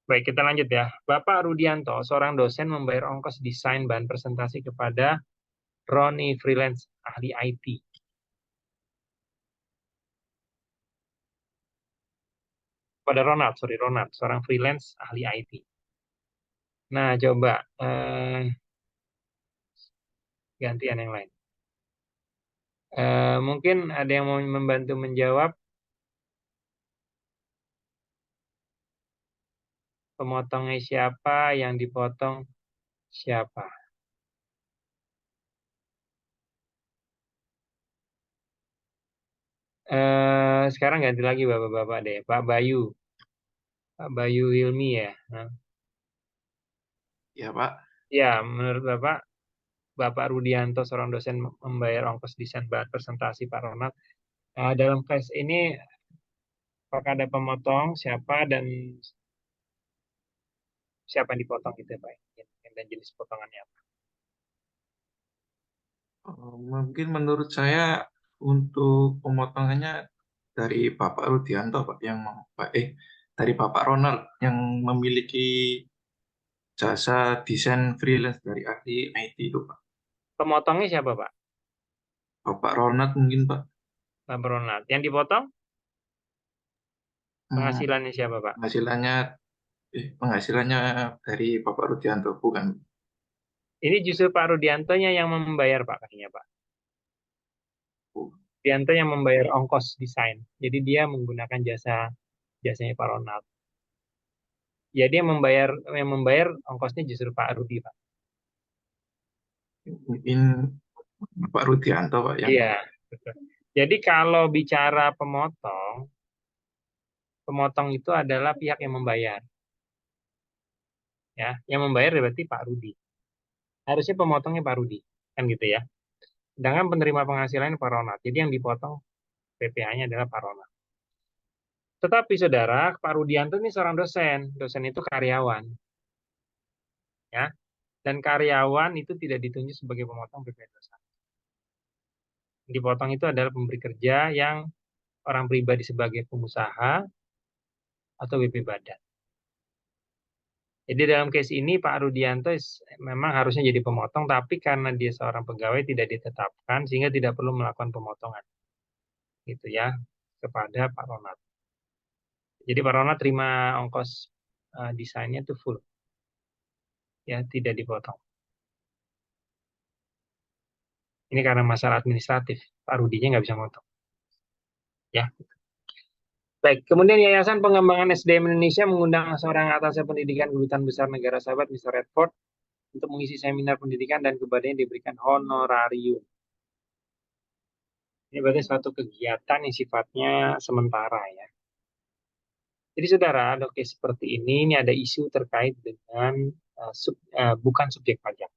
Baik, kita lanjut ya. Bapak Rudianto, seorang dosen membayar ongkos desain bahan presentasi kepada Roni freelance ahli IT. Pada Ronald, seorang freelance ahli IT. Nah, coba gantian yang lain. Mungkin ada yang mau membantu menjawab. Pemotongnya siapa, yang dipotong siapa? Sekarang ganti lagi bapak-bapak deh. Pak Bayu Hilmi ya. Nah, Ya, Pak. ya, menurut Bapak Rudianto, seorang dosen membayar ongkos desain bahan presentasi Pak Ronald. Dalam case ini, apakah ada pemotong, siapa, dan siapa yang dipotong gitu ya Pak? Dan jenis potongannya apa? Mungkin menurut saya untuk pemotongannya dari Bapak Rudianto, Pak, dari Bapak Ronald yang memiliki jasa desain freelance dari ahli IT itu, Pak. Pemotongnya siapa Pak? Bapak Ronald mungkin, Pak. Bapak Ronald. Yang dipotong Hmm, penghasilannya siapa Pak? penghasilannya dari Bapak Rudianto, bukan. Ini justru Pak Rudiantonya yang membayar Pak katanya Pak. Rudianto yang membayar ongkos desain. Jadi dia menggunakan jasanya Pak Ronald. Jadi yang membayar ongkosnya justru Pak Rudi Pak. Mungkin Bapak Rudianto, Pak, yang Iya, betul. Jadi kalau bicara pemotong itu adalah pihak yang membayar. Ya, yang membayar berarti Pak Rudi. Harusnya pemotongnya Pak Rudi, kan gitu ya. Sedangkan penerima penghasilan Pak Ronald. Jadi yang dipotong PPh-nya adalah Pak Ronald. Tetapi saudara, Pak Rudianto ini seorang dosen. Dosen itu karyawan. Ya. Dan karyawan itu tidak ditunjuk sebagai pemotong PPh 21. Yang dipotong itu adalah pemberi kerja yang orang pribadi sebagai pengusaha atau BP Badan. Jadi dalam case ini Pak Rudianto memang harusnya jadi pemotong, tapi karena dia seorang pegawai tidak ditetapkan sehingga tidak perlu melakukan pemotongan, gitu ya, kepada Pak Ronald. Jadi Pak Ronald terima ongkos desainnya itu full, ya tidak dipotong. Ini karena masalah administratif, Pak Rudinya nggak bisa motong, ya. Baik, kemudian Yayasan Pengembangan SDM Indonesia mengundang seorang atas pendidikan Kedutaan Besar Negara Sahabat, Mr. Redford, untuk mengisi seminar pendidikan dan kepadanya diberikan honorarium. Ini berarti suatu kegiatan yang sifatnya sementara ya. Jadi saudara, oke seperti ini ada isu terkait dengan bukan subjek pajak.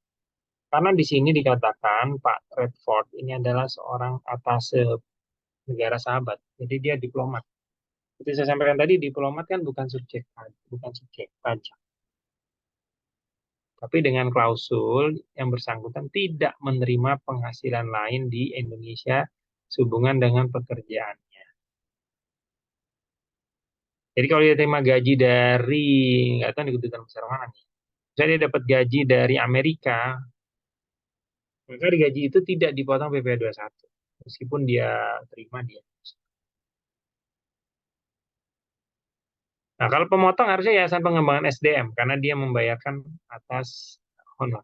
Karena di sini dikatakan Pak Redford ini adalah seorang atase negara sahabat. Jadi dia diplomat. Seperti saya sampaikan tadi, diplomat kan bukan subjek pajak. Tapi dengan klausul yang bersangkutan tidak menerima penghasilan lain di Indonesia sehubungan dengan pekerjaannya. Jadi kalau dia terima gaji dari, nggak tahu di kedutaan besar mana nih. Misalnya dia dapat gaji dari Amerika, maka di gaji itu tidak dipotong PPh 21. Meskipun dia terima dia. Nah, kalau pemotong harusnya Yayasan Pengembangan SDM, karena dia membayarkan atas honor.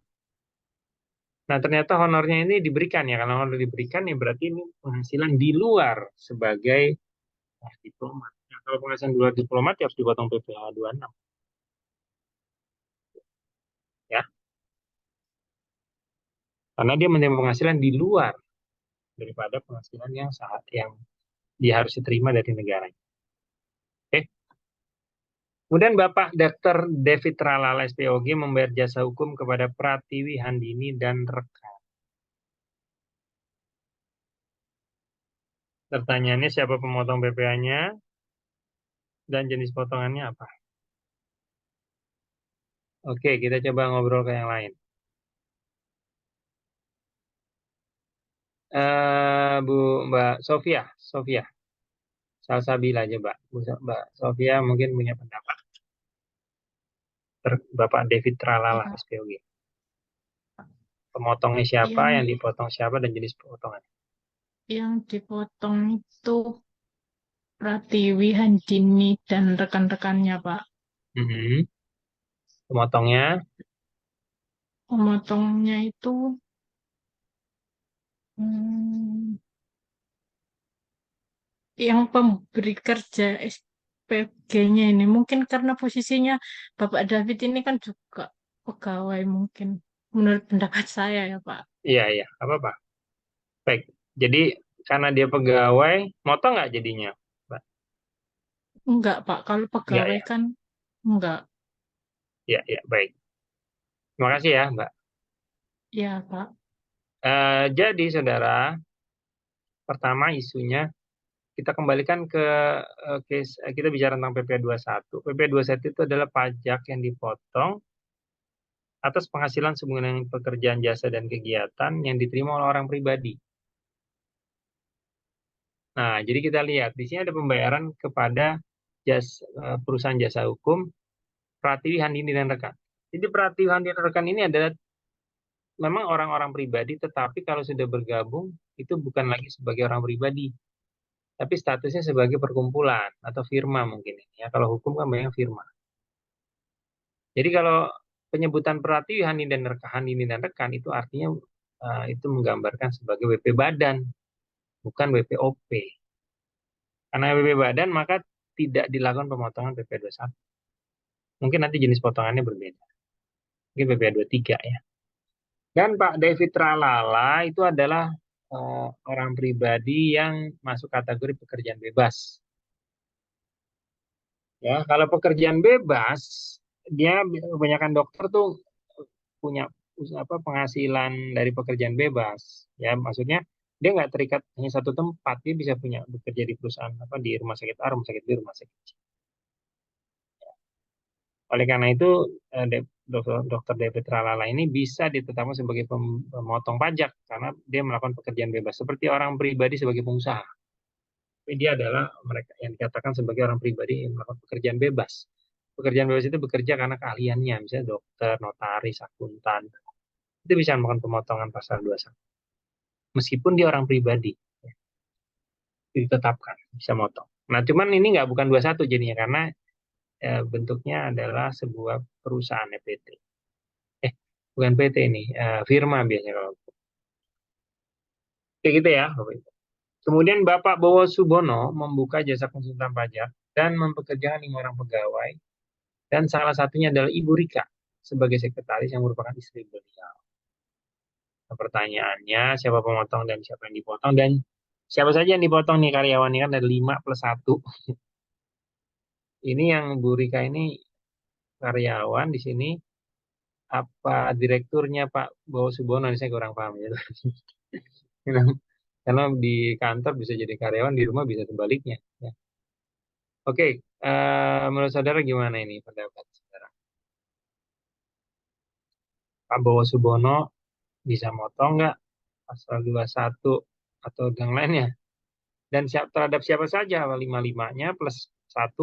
Nah, ternyata honornya ini diberikan ya. Kalau honor diberikan ya berarti ini penghasilan di luar sebagai diplomat. Nah, kalau penghasilan di luar diplomat ya harus dipotong PPh 26. Ya. Karena dia menerima penghasilan di luar daripada penghasilan yang dia harus diterima dari negara. Oke. Kemudian Bapak Dr. David Tralala SPOG membayar jasa hukum kepada Pratiwi Handini dan rekan. Pertanyaannya siapa pemotong PPh-nya dan jenis potongannya apa? Oke, kita coba ngobrol ke yang lain. Mbak Sofia. Salsabila aja, Mbak Sofia mungkin punya pendapat. Bapak David Tralala SPOG. Pemotongnya siapa, yang dipotong siapa, dan jenis potongan. Yang dipotong itu Pratiwi Handini dan rekan-rekannya, Pak. Pemotongnya itu yang pemberi kerja SPG-nya ini. Mungkin karena posisinya Bapak David ini kan juga pegawai mungkin. Menurut pendapat saya ya, Pak. Iya, apa-apa. Baik, jadi karena dia pegawai, motong nggak jadinya, Mbak? Enggak, Pak. Kalau pegawai kan enggak. Iya, baik. Terima kasih ya, Mbak. Iya, Pak. Jadi, saudara, pertama isunya, kita kembalikan ke case, kita bicara tentang PPh 21. PPh 21 itu adalah pajak yang dipotong atas penghasilan sehubungan dengan pekerjaan jasa dan kegiatan yang diterima oleh orang pribadi. Nah, jadi kita lihat di sini ada pembayaran kepada perusahaan jasa hukum Pratiwi Handini dan rekan. Jadi Pratiwi Handini dan rekan ini adalah memang orang-orang pribadi, tetapi kalau sudah bergabung itu bukan lagi sebagai orang pribadi, tapi statusnya sebagai perkumpulan atau firma mungkin ya. Kalau hukum kan banyak firma. Jadi kalau penyebutan Pratiwi Handini dan rekan itu artinya itu menggambarkan sebagai WP badan, bukan WPOP. Karena WP badan maka tidak dilakukan pemotongan PPh 21. Mungkin nanti jenis potongannya berbeda. Mungkin PPh 23 ya. Dan Pak David Tralala itu adalah orang pribadi yang masuk kategori pekerjaan bebas. Ya, kalau pekerjaan bebas, dia kebanyakan dokter tuh punya penghasilan dari pekerjaan bebas. Ya, maksudnya dia nggak terikat hanya satu tempat, dia bisa bekerja di perusahaan di rumah sakit A, rumah sakit B, rumah sakit C. Oleh karena itu, Dr. David Tralala ini bisa ditetapkan sebagai pemotong pajak karena dia melakukan pekerjaan bebas seperti orang pribadi sebagai pengusaha. Tapi dia adalah mereka yang dikatakan sebagai orang pribadi yang melakukan pekerjaan bebas. Pekerjaan bebas itu bekerja karena keahliannya, misalnya dokter, notaris, akuntan. Itu bisa melakukan pemotongan pasal 21. Meskipun dia orang pribadi, ya, ditetapkan, bisa motong. Nah, cuman ini bukan 21 jadinya, karena bentuknya adalah sebuah perusahaan PT. Bukan PT ini, firma biasanya kalau. Kayak gitu ya, Bapak Ibu. Kemudian Bapak Bowo Subono membuka jasa konsultan pajak dan mempekerjakan 5 orang pegawai, dan salah satunya adalah Ibu Rika sebagai sekretaris yang merupakan istri beliau. Nah, pertanyaannya, siapa pemotong dan siapa yang dipotong, dan siapa saja yang dipotong nih karyawan ini, kan ada 5 plus 1. Ini yang Bu Rika ini karyawan di sini, apa direkturnya Pak Bowo Subono, ini saya kurang paham ya. Karena di kantor bisa jadi karyawan, di rumah bisa sebaliknya. Ya. Oke, menurut saudara gimana ini pendapat saudara? Pak Bowo Subono bisa motong nggak pasal 21 atau yang lainnya? Dan terhadap siapa saja, 5-5-nya plus 1,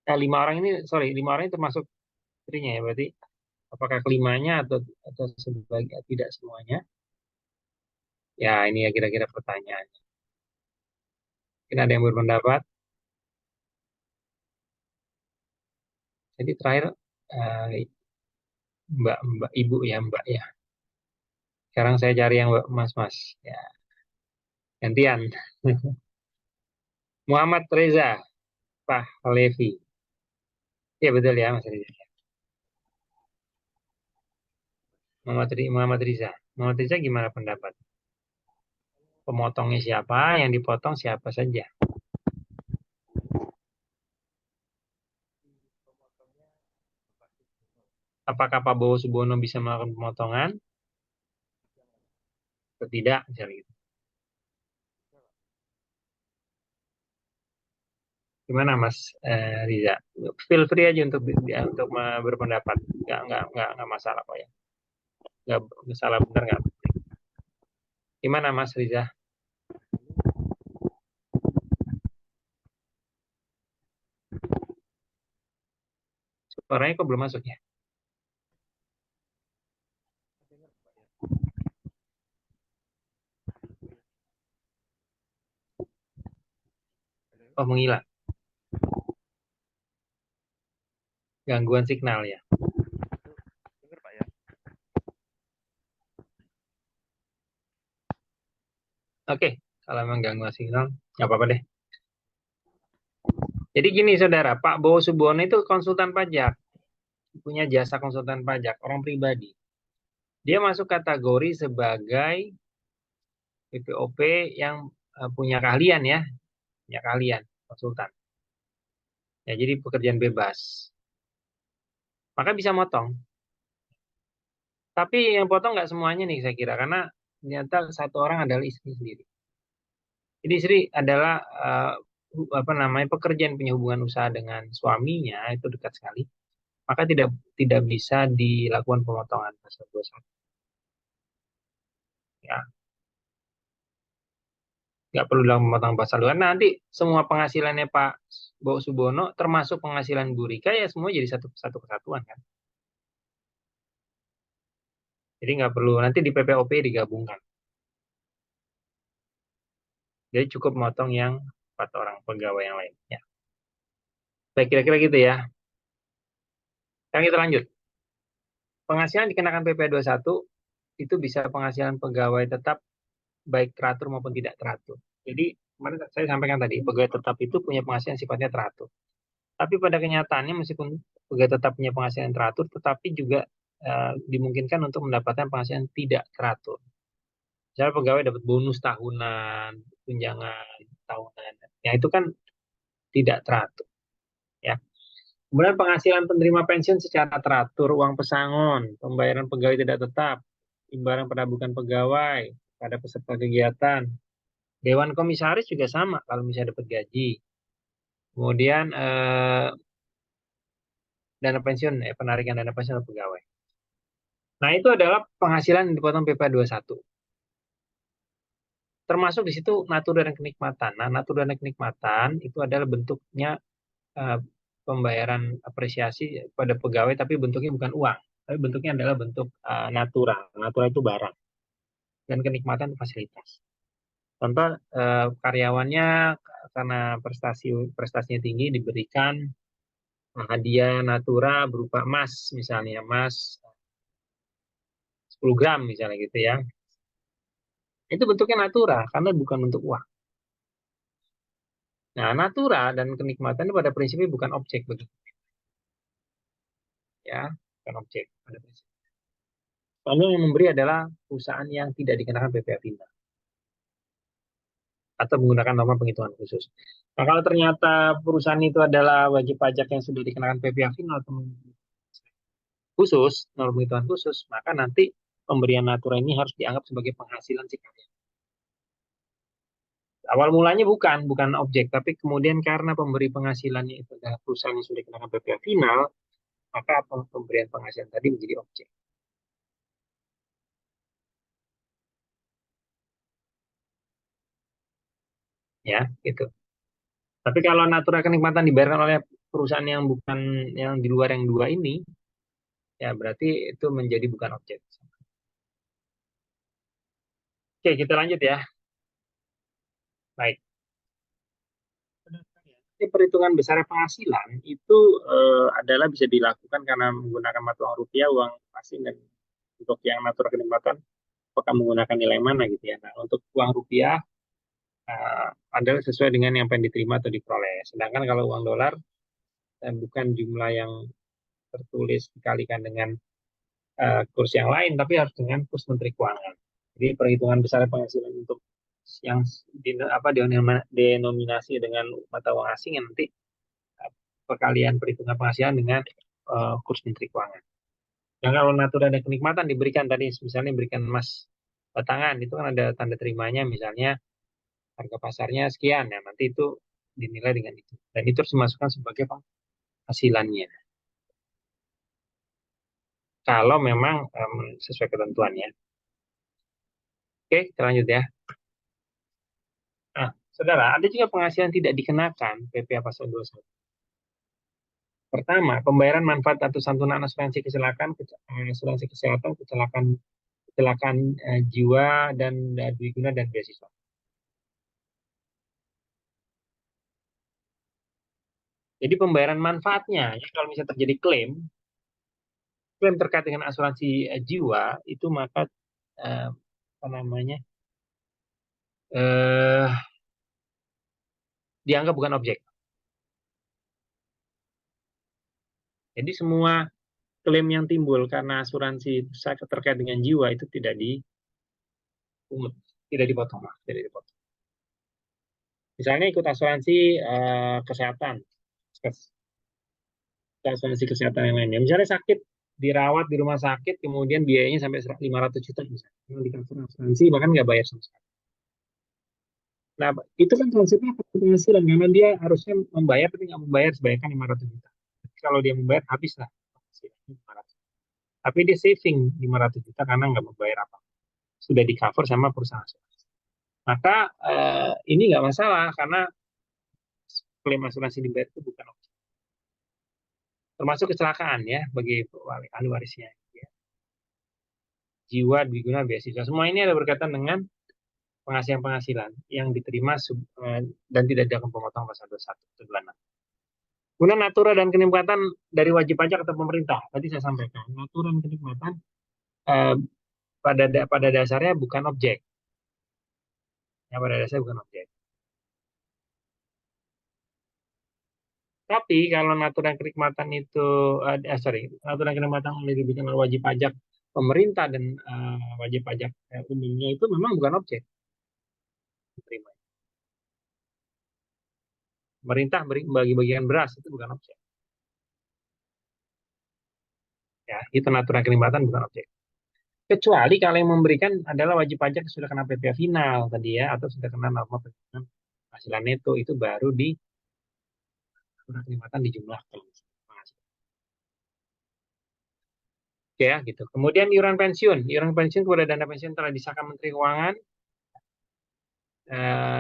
5 orang ini, sorry, 5 orang ini termasuk istrinya ya, berarti apakah kelimanya atau sebagai tidak semuanya? Ya, ini ya kira-kira pertanyaannya. Mungkin ada yang berpendapat. Jadi terakhir Mbak Ibu ya, Mbak ya. Sekarang saya cari yang Mas-mas. Ya, gantian. Muhammad Reza Pahlevi. Ya betul ya Mas Reza. Muhammad Riza. Muhammad Riza gimana pendapat? Pemotongnya siapa? Yang dipotong siapa saja? Apakah Pak Bowo Subono bisa melakukan pemotongan? Atau tidak? Misalnya gitu. Gimana Mas Riza? Feel free aja untuk berpendapat. Nggak masalah kok ya. Nggak salah benar nggak. Gimana Mas Riza? Suaranya kok belum masuk ya? Oh, menghilang. Gangguan signal ya. Oke, kalau memang gangguan signal, nggak apa-apa deh. Jadi gini saudara, Pak Bowo Subono itu konsultan pajak, punya jasa konsultan pajak, orang pribadi. Dia masuk kategori sebagai PPOP yang punya keahlian ya, punya keahlian konsultan. Ya, jadi pekerjaan bebas. Maka bisa motong. Tapi yang potong nggak semuanya nih saya kira, karena ternyata satu orang adalah istri sendiri. Jadi istri adalah pekerjaan punya hubungan usaha dengan suaminya itu dekat sekali. Maka tidak bisa dilakukan pemotongan pasal 21. Ya, nggak perlu dilakukan pemotongan pasal 21. Nah, nanti semua penghasilannya Pak Bowo Subono termasuk penghasilan Bu Rika ya semua jadi satu kesatuan kan. Jadi nggak perlu nanti di PPOP digabungkan. Jadi cukup motong yang 4 orang pegawai yang lain. Ya. Baik, kira-kira gitu ya. Sekarang kita lanjut. Penghasilan dikenakan PP 21 itu bisa penghasilan pegawai tetap baik teratur maupun tidak teratur. Jadi kemarin saya sampaikan tadi, pegawai tetap itu punya penghasilan sifatnya teratur. Tapi pada kenyataannya meskipun pegawai tetap punya penghasilan teratur, tetapi juga dimungkinkan untuk mendapatkan penghasilan tidak teratur. Misalnya pegawai dapat bonus tahunan, tunjangan tahunan, ya itu kan tidak teratur. Ya. Kemudian penghasilan penerima pensiun secara teratur, uang pesangon, pembayaran pegawai tidak tetap, imbalan pendabukan pegawai pada peserta kegiatan. Dewan komisaris juga sama kalau misalnya dapat gaji. Kemudian dana pensiun, penarikan dana pensiun pegawai. Nah, itu adalah penghasilan yang dipotong PP 21. Termasuk di situ natur dan kenikmatan. Nah, natur dan kenikmatan itu adalah bentuknya pembayaran apresiasi pada pegawai tapi bentuknya bukan uang, tapi bentuknya adalah bentuk natura. Natura itu barang dan kenikmatan itu fasilitas. Contoh karyawannya karena prestasinya tinggi diberikan hadiah natura berupa emas, misalnya emas 10 gram misalnya gitu ya. Itu bentuknya natura karena bukan bentuk uang. Nah, natura dan kenikmatan pada prinsipnya bukan objek begitu ya, bukan objek pada prinsip. Lalu yang memberi adalah perusahaan yang tidak dikenakan PPh final atau menggunakan norma penghitungan khusus. Nah, kalau ternyata perusahaan itu adalah wajib pajak yang sudah dikenakan PPh final atau khusus, norma penghitungan khusus, maka nanti pemberian natura ini harus dianggap sebagai penghasilan si karyawan. Awal mulanya bukan objek, tapi kemudian karena pemberi penghasilannya itu adalah perusahaan yang sudah dikenakan PPh final, maka pemberian penghasilan tadi menjadi objek. Ya, gitu. Tapi kalau natura kenikmatan dibayarkan oleh perusahaan yang bukan yang di luar yang dua ini, ya berarti itu menjadi bukan objek. Oke, kita lanjut ya. Baik. Jadi perhitungan besar penghasilan itu adalah bisa dilakukan karena menggunakan mata uang rupiah, uang asing, dan untuk yang natura kenikmatan apakah menggunakan nilai mana gitu ya. Nah, untuk uang rupiah adalah sesuai dengan yang pengen diterima atau diperoleh. Sedangkan kalau uang dolar bukan jumlah yang tertulis dikalikan dengan kurs yang lain, tapi harus dengan kurs Menteri Keuangan. Jadi perhitungan besar penghasilan untuk yang denominasi dengan mata uang asing yang nanti perkalian perhitungan penghasilan dengan kurs Menteri Keuangan. Dan kalau natura dan kenikmatan diberikan tadi, misalnya diberikan emas batangan, itu kan ada tanda terimanya, misalnya harga pasarnya sekian, ya nanti itu dinilai dengan itu. Dan itu harus dimasukkan sebagai penghasilannya. Kalau memang sesuai ketentuannya. Oke, kita lanjut ya. Nah, saudara, ada juga penghasilan tidak dikenakan PPh pasal 21. Pertama, pembayaran manfaat atau santunan asuransi kecelakaan, asuransi kesehatan, kecelakaan jiwa dan dwiguna dan beasiswa. Jadi pembayaran manfaatnya, ya, kalau misalnya terjadi klaim terkait dengan asuransi jiwa itu maka apa namanya dianggap bukan objek. Jadi semua klaim yang timbul karena asuransi terkait dengan jiwa itu tidak dipungut, tidak dipotong, tidak dipotong. Misalnya ikut asuransi kesehatan, asuransi kesehatan yang lainnya. Misalnya sakit, dirawat di rumah sakit, kemudian biayanya sampai 500 juta misalnya. Di cover asuransi bahkan nggak bayar sama sekali. Nah, itu kan konsepnya penghasilan karena dia harusnya membayar tapi nggak membayar sebanyak 500 juta. Tapi kalau dia membayar habislah penghasilannya 500. Tapi dia saving 500 juta karena nggak membayar apa. Sudah di cover sama perusahaan asuransi. Maka ini nggak masalah karena klaim asuransi dibayar itu bukan opsi. Termasuk kecelakaan ya bagi ahli warisnya. Ya. Jiwa, dwiguna, beasiswa. Semua ini ada berkaitan dengan penghasilan yang diterima dan tidak dilakukan pemotongan pasal 21 bulan. Kemudian natura dan kenikmatan dari wajib pajak atau pemerintah. Tadi saya sampaikan, natura dan kenikmatan pada dasarnya bukan objek. Ya, pada dasarnya bukan objek. Tapi kalau natura dan kenikmatan itu, natura dan kenikmatan yang diberikan oleh wajib pajak pemerintah dan wajib pajak umumnya itu memang bukan objek. Diterima. Pemerintah bagi-bagian beras itu bukan objek. Ya, itu natura dan kenikmatan bukan objek. Kecuali kalau yang memberikan adalah wajib pajak sudah kena PPh final tadi ya, atau sudah kena norma penghasilan neto, itu baru di kenikmatan dijumlahkan. Oke ya, gitu. Kemudian iuran pensiun kepada dana pensiun telah disahkan Menteri Keuangan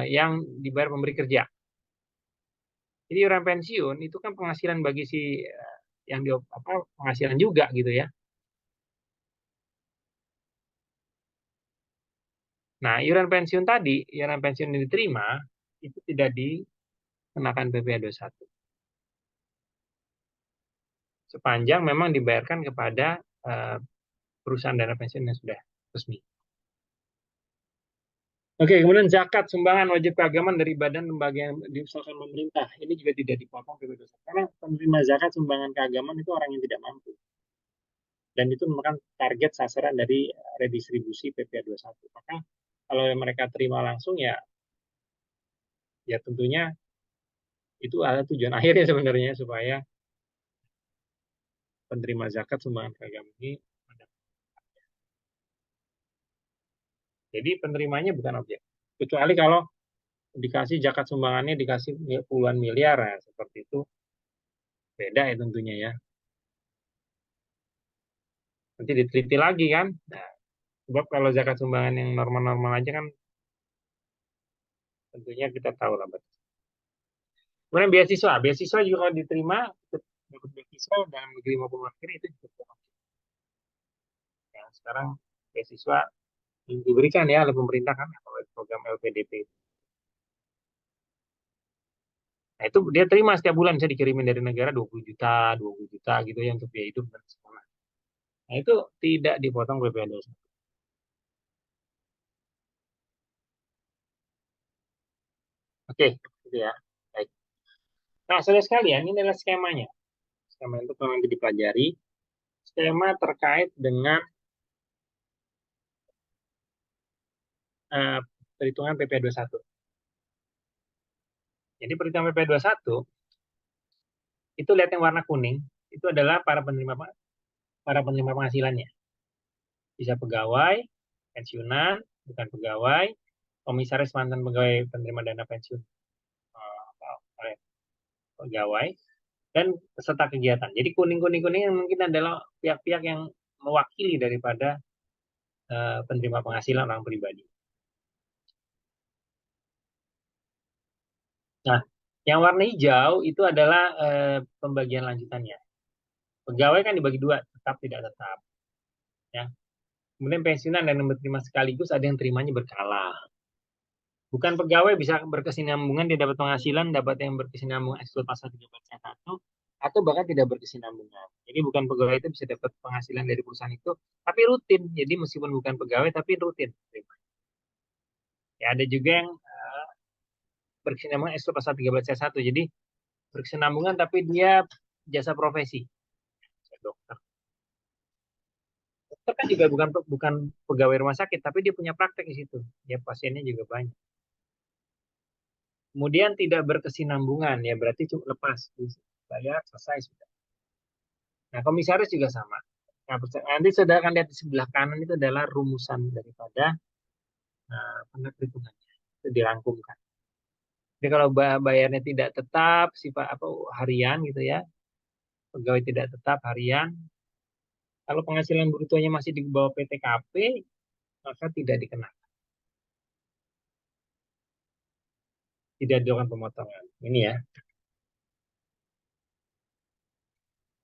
yang dibayar pemberi kerja. Jadi iuran pensiun itu kan penghasilan bagi si yang di penghasilan juga gitu ya. Nah, iuran pensiun tadi, iuran pensiun yang diterima itu tidak dikenakan PPh 21. Sepanjang memang dibayarkan kepada perusahaan dana pensiun yang sudah resmi. Oke, kemudian zakat sumbangan wajib keagamaan dari badan lembaga yang diusahakan pemerintah. Ini juga tidak dipotong PPh 21. Karena penerima zakat sumbangan keagamaan itu orang yang tidak mampu. Dan itu merupakan target sasaran dari redistribusi PPh 21. Maka kalau mereka terima langsung ya tentunya itu ada tujuan akhirnya sebenarnya supaya penerima zakat sumbangan keagamaan ini. Jadi penerimanya bukan objek. Kecuali kalau dikasih zakat sumbangannya dikasih puluhan miliar ya, seperti itu beda ya tentunya ya. Nanti diteliti lagi kan. Nah, sebab kalau zakat sumbangan yang normal-normal aja kan tentunya kita tahu lah. Kemudian beasiswa juga kalau diterima dapat beasiswa dalam negeri maupun luar negeri itu juga. Ya, sekarang beasiswa yang diberikan ya oleh pemerintah kan oleh program LPDP. Nah, itu dia terima setiap bulan bisa dikirimin dari negara 20 juta gitu ya untuk biaya hidup dan sekolah. Nah, itu tidak dipotong PPh 21. Oke, gitu ya. Baik. Nah, saudara sekalian, ini adalah skemanya. Skema itu nanti dipelajari. Skema terkait dengan perhitungan PPh 21. Jadi perhitungan PPh 21 itu lihat yang warna kuning, itu adalah para penerima penghasilannya. Bisa pegawai, pensiunan, bukan pegawai, komisaris mantan pegawai penerima dana pensiun oleh pegawai, dan peserta kegiatan. Jadi kuning-kuning yang mungkin adalah pihak-pihak yang mewakili daripada penerima penghasilan orang pribadi. Nah, yang warna hijau itu adalah pembagian lanjutannya. Pegawai kan dibagi dua, tetap tidak tetap. Ya. Kemudian pensiunan dan yang berterima sekaligus ada yang terimanya berkala. Bukan pegawai bisa berkesinambungan, dia dapat penghasilan, dapat yang berkesinambungan ekskul pasal 13C1, atau bahkan tidak berkesinambungan. Jadi bukan pegawai itu bisa dapat penghasilan dari perusahaan itu, tapi rutin. Jadi meskipun bukan pegawai, tapi rutin. Ya, ada juga yang berkesinambungan ekskul pasal 13C1. Jadi berkesinambungan tapi dia jasa profesi. Dokter. Dokter kan juga bukan pegawai rumah sakit, tapi dia punya praktek di situ. Ya pasiennya juga banyak. Kemudian tidak berkesinambungan, ya berarti cukup lepas. Bayar, selesai sudah. Nah, komisaris juga sama. Nah, nanti saudara akan lihat di sebelah kanan itu adalah rumusan daripada perhitungannya. Itu dirangkumkan. Jadi kalau bayarnya tidak tetap, sifat harian gitu ya, pegawai tidak tetap harian, kalau penghasilan brutonya masih di bawah PTKP, maka tidak dikenakan. Tidak dilakukan pemotongan. Ini ya.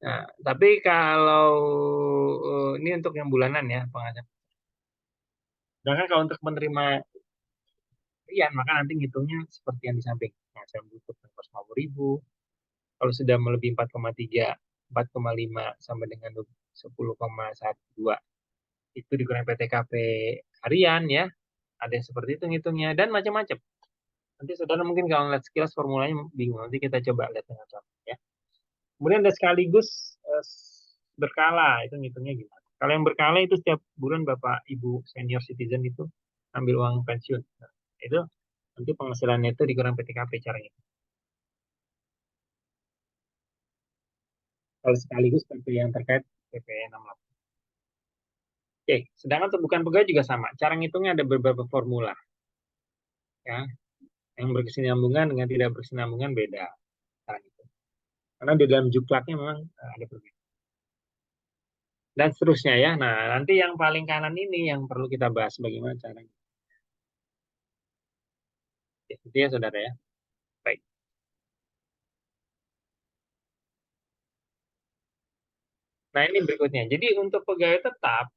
Nah, tapi kalau ini untuk yang bulanan ya penghasilan. Sedangkan kalau untuk menerima harian, maka nanti ngitungnya seperti yang di samping. Penghasilan bruto 450.000. Kalau sudah melebihi 4,3, 4,5 sampai dengan 10,12 itu dikurangi PTKP harian ya. Ada yang seperti itu ngitungnya dan macam-macam. Nanti saudara mungkin kalau ngeliat sekilas formulanya bingung. Nanti kita coba lihat dengan contoh ya. Kemudian ada sekaligus berkala, itu ngitungnya gimana? Kalau yang berkala itu setiap bulan Bapak Ibu senior citizen itu ambil uang pensiun. Nah, itu nanti penghasilannya itu dikurang PTKP caranya. Kalau sekaligus PP yang terkait PP 68. Oke, sedangkan untuk bukan pegawai juga sama. Cara ngitungnya ada beberapa formula. Ya, yang berkesinambungan dengan tidak berkesinambungan beda. Karena di dalam juklaknya memang ada perbedaan. Dan seterusnya ya. Nah, nanti yang paling kanan ini yang perlu kita bahas bagaimana caranya. Ya, itu ya saudara ya. Baik. Nah, ini berikutnya. Jadi untuk pegawai tetap,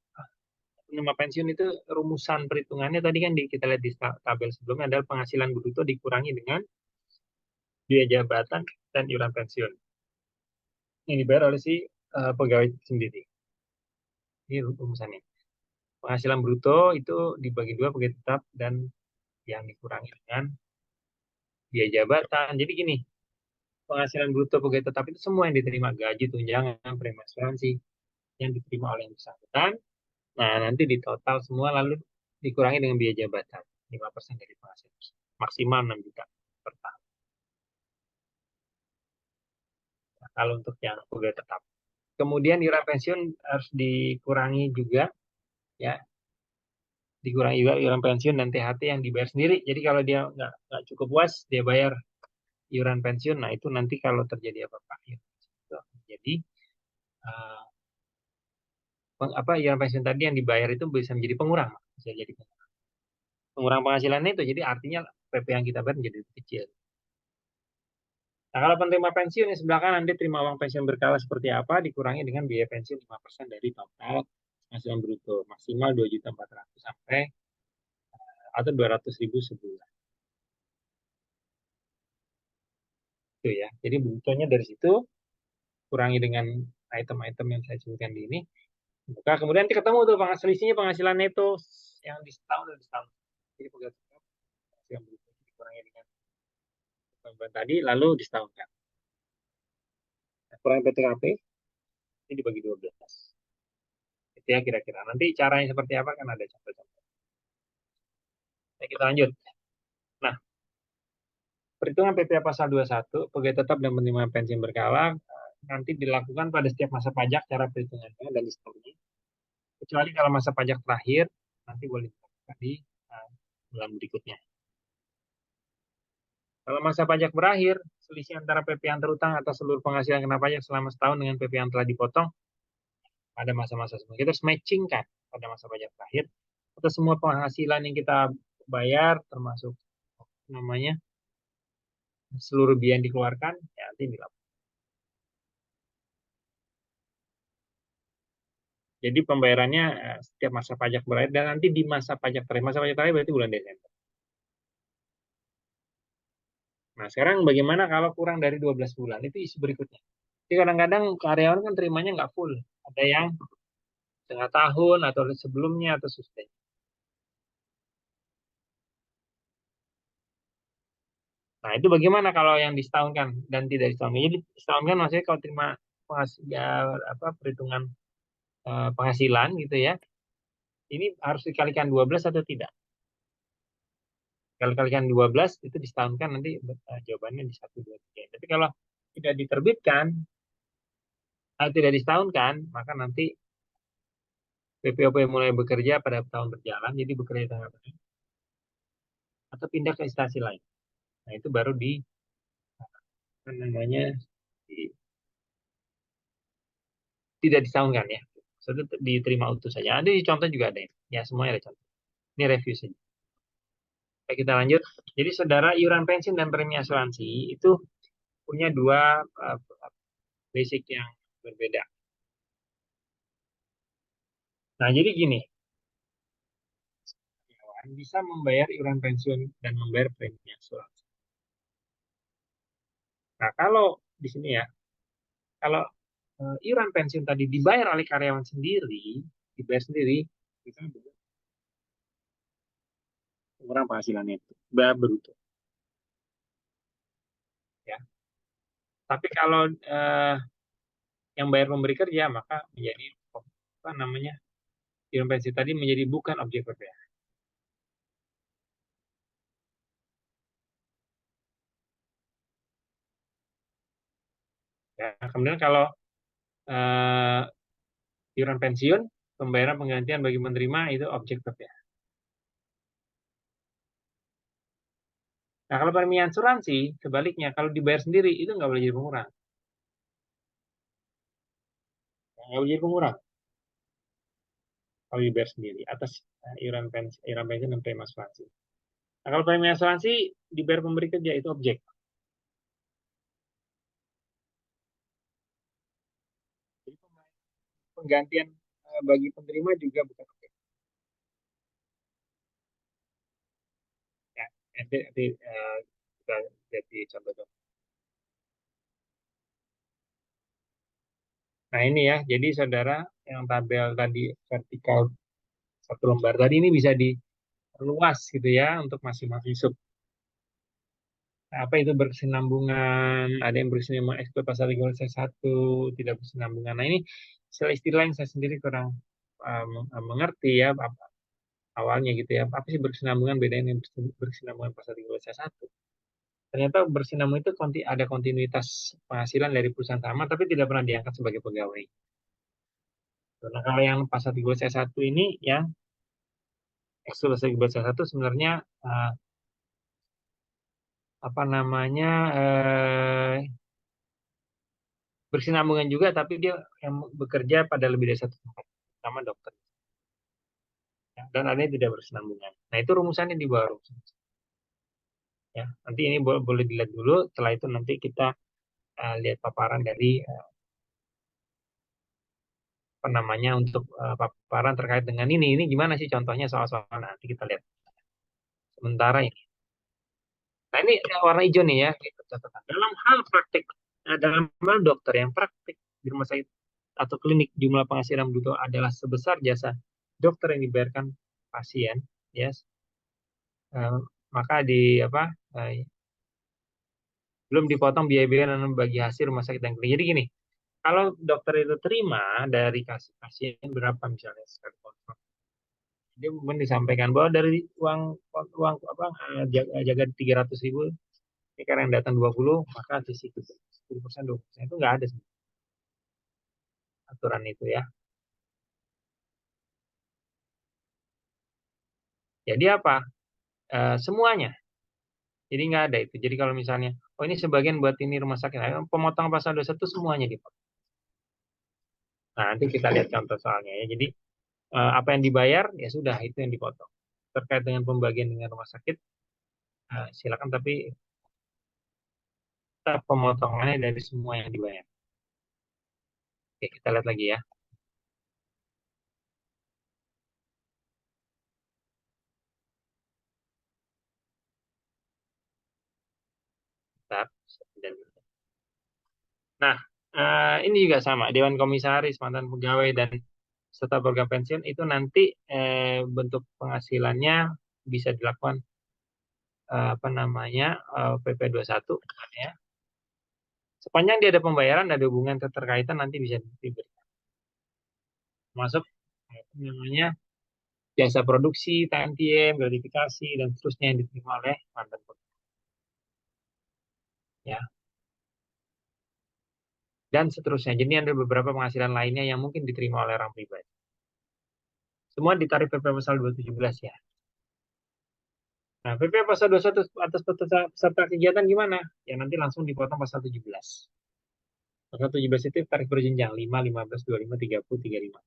penerima pensiun itu rumusan perhitungannya tadi kan kita lihat di tabel sebelumnya adalah penghasilan bruto dikurangi dengan biaya jabatan dan iuran pensiun. Yang dibayar oleh si pegawai sendiri. Ini rumusannya. Penghasilan bruto itu dibagi dua pegawai tetap dan yang dikurangi dengan biaya jabatan. Jadi gini, penghasilan bruto pegawai tetap itu semua yang diterima, gaji, tunjangan, premi asuransi yang diterima oleh yang bersangkutan. Nah, nanti di total semua lalu dikurangi dengan biaya jabatan 5% dari penghasilan maksimal 6 juta per tahun. Nah, kalau untuk yang pegawai tetap. Kemudian iuran pensiun harus dikurangi juga, ya, dikurangi juga iuran pensiun dan THT yang dibayar sendiri. Jadi kalau dia nggak cukup puas, dia bayar iuran pensiun. Nah, itu nanti kalau terjadi apa-apa, ya, itu akan jadi apa iuran pensiun tadi yang dibayar itu bisa menjadi pengurang, bisa jadi pengurang penghasilannya itu. Jadi artinya PP yang kita bayar menjadi lebih kecil. Nah, kalau penerima pensiun yang sebelah kanan nanti terima uang pensiun berkala seperti apa, dikurangi dengan biaya pensiun 5% dari total penghasilan bruto maksimal 2.400.000 sampai atau 200.000 sebulan. Itu ya. Jadi brutonya dari situ kurangi dengan item-item yang saya sebutkan di ini. Buka, kemudian nanti ketemu tuh selisihnya penghasilan neto yang di setahun dan di setahun. Jadi penghasilan bruto dikurangi dengan tadi lalu disetahunkan. Nah, kurangi PTKP ini dibagi 12. Itu ya kira-kira. Nanti caranya seperti apa kan ada contoh-contoh. Nah, kita lanjut. Nah, perhitungan PPh pasal 21, pegawai tetap dan penerima pensiun berkala nanti dilakukan pada setiap masa pajak cara perhitungannya dan distornya. Kecuali kalau masa pajak terakhir, nanti boleh dilakukan di bulan berikutnya. Kalau masa pajak berakhir, selisih antara PP yang terutang atas seluruh penghasilan kena pajak selama setahun dengan PP yang telah dipotong pada masa-masa sebelumnya. Kita harus matchingkan pada masa pajak terakhir atau semua penghasilan yang kita bayar termasuk namanya seluruh biaya yang dikeluarkan ya nanti dilakukan. Jadi pembayarannya setiap masa pajak berakhir dan nanti di masa pajak terakhir berarti bulan Desember. Nah, sekarang bagaimana kalau kurang dari 12 bulan? Itu isu berikutnya. Jadi kadang-kadang karyawan kan terimanya nggak full. Ada yang setengah tahun atau sebelumnya atau sustain. Nah, itu bagaimana kalau yang disetahunkan dan tidak disetahunkan? Jadi disetahunkan maksudnya kalau terima perhitungan penghasilan gitu ya. Ini harus dikalikan 12 atau tidak? Kalau kalikan 12 itu disetahunkan nanti jawabannya di 1, 2, 3. Tapi kalau tidak diterbitkan atau tidak disetahunkan, maka nanti PPOP mulai bekerja pada tahun berjalan, jadi bekerja tanggal berapa, atau pindah ke instansi lain. Nah, itu baru namanya tidak disetahunkan ya. Sudah diterima utuh saja. Ada di contoh juga ada ya, semuanya ada contoh. Ini review saja. Baik, kita lanjut. Jadi saudara, iuran pensiun dan premi asuransi itu punya dua basic yang berbeda. Nah, jadi gini, bisa membayar iuran pensiun dan membayar premi asuransi. Nah, kalau di sini ya, kalau iuran pensiun tadi dibayar oleh karyawan sendiri, dibayar sendiri, misalnya kurang penghasilannya itu, bruto. Ya. Tapi kalau yang bayar pemberi kerja, maka menjadi apa namanya, iuran pensiun tadi menjadi bukan objek PPh. Ya, kemudian kalau iuran pensiun, pembayaran penggantian bagi penerima itu objek PPh. Nah, kalau premi asuransi, sebaliknya, kalau dibayar sendiri, itu nggak boleh jadi pengurang. Nggak boleh jadi pengurang kalau dibayar sendiri atas iuran pensiun dan premi asuransi. Nah, kalau premi asuransi dibayar pemberi kerja itu objek. penggantian bagi penerima juga bukan oke. Ya, nanti kita lihat di contoh. Nah ini ya, jadi saudara yang tabel tadi vertikal satu lembar tadi ini bisa diluas gitu ya untuk masing-masing sub. Apa itu berkesinambungan, ada yang berkesinambungan eksploit pasal 361, tidak berkesinambungan. Nah ini istilah-istilah yang saya sendiri kurang mengerti ya awalnya gitu ya. Apa sih berkesinambungan, bedanya dengan berkesinambungan pasal 361? Ternyata berkesinambungan itu ada kontinuitas penghasilan dari perusahaan sama tapi tidak pernah diangkat sebagai pegawai. Nah kalau yang pasal 361 ini ya, eksploit pasal 361 sebenarnya apa namanya berkesinambungan juga, tapi dia yang bekerja pada lebih dari satu tempat, sama dokter. Ya, dan ada yang tidak berkesinambungan. Nah itu rumusannya di bawah rumus. Ya, nanti ini boleh dilihat dulu. Setelah itu nanti kita lihat paparan dari apa namanya untuk paparan terkait dengan ini. Ini gimana sih contohnya soal-soal nanti kita lihat. Sementara ini. Nah ini warna hijau nih ya. Catatan. Dalam hal praktik, dalam hal dokter yang praktik di rumah sakit atau klinik, jumlah penghasilan bruto adalah sebesar jasa dokter yang dibayarkan pasien, yes, maka di apa belum dipotong biaya-biaya dan bagi hasil rumah sakit dan klinik. Jadi gini, kalau dokter itu terima dari kasih pasien berapa misalnya sekali kontrol, dia mungkin disampaikan bahwa dari uang apa jaga 300.000, ini karena yang datang 20, maka di situ 10%, 20% itu nggak ada aturan itu ya. Jadi apa? Semuanya. Jadi nggak ada itu. Jadi kalau misalnya, oh ini sebagian buat ini rumah sakit, nah, pemotongan pasal 21 semuanya dipotong. Nah nanti kita lihat contoh soalnya ya. Jadi apa yang dibayar ya sudah itu yang dipotong. Terkait dengan pembagian dengan rumah sakit, silakan tapi tetap pemotongannya dari semua yang dibayar. Oke, kita lihat lagi ya. Bentar. Nah, ini juga sama. Dewan Komisaris, mantan pegawai, dan serta program pensiun itu nanti bentuk penghasilannya bisa dilakukan apa namanya PP 21 ya. Sepanjang dia ada pembayaran, ada hubungan keterkaitan nanti bisa diberikan. Masuk apa namanya jasa produksi, TMTM, gratifikasi dan seterusnya yang diterima oleh mantan pegawai. Ya. Dan seterusnya. Jadi ada beberapa penghasilan lainnya yang mungkin diterima oleh orang pribadi. Semua di tarif PP pasal 217 ya. Nah, PP pasal 21 atas peserta kegiatan gimana? Ya nanti langsung dipotong pasal 17. Pasal 17 itu tarif berjenjang 5, 15, 25, 30, 35.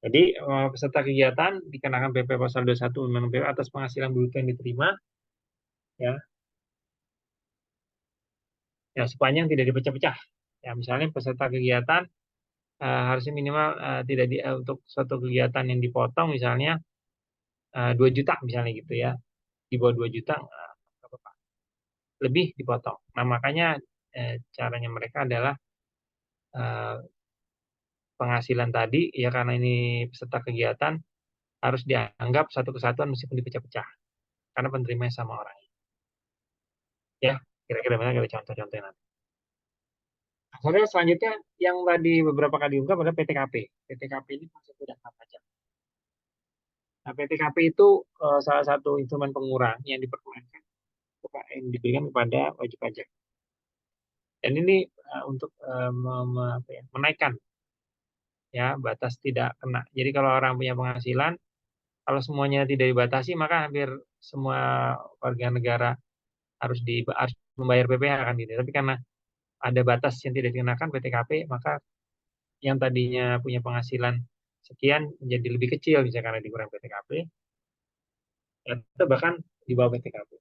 Jadi peserta kegiatan dikenakan PP pasal 21 Undang-Undang PP atas penghasilan bruto yang diterima ya. Ya sepanjang tidak dipecah-pecah. Ya misalnya peserta kegiatan harusnya minimal tidak untuk suatu kegiatan yang dipotong misalnya 2 juta misalnya gitu ya. Di bawah 2 juta lebih dipotong. Nah, makanya caranya mereka adalah penghasilan tadi ya karena ini peserta kegiatan harus dianggap satu kesatuan meskipun dipecah-pecah karena penerimanya sama orang. Ya, kira-kira mana ada contoh-contohnya nanti. Nah, selanjutnya yang tadi beberapa kali diungkap adalah PTKP. PTKP ini konsep daftar pajak. Nah, PTKP itu salah satu instrumen pengurang yang diperkenankan yang diberikan kepada wajib pajak. Dan ini untuk menaikkan ya batas tidak kena. Jadi kalau orang punya penghasilan, kalau semuanya tidak dibatasi, maka hampir semua warga negara harus membayar PPh kan gitu. Tapi karena ada batas yang tidak dikenakan PTKP, maka yang tadinya punya penghasilan sekian menjadi lebih kecil bisa karena dikurangi PTKP, atau bahkan di bawah PTKP.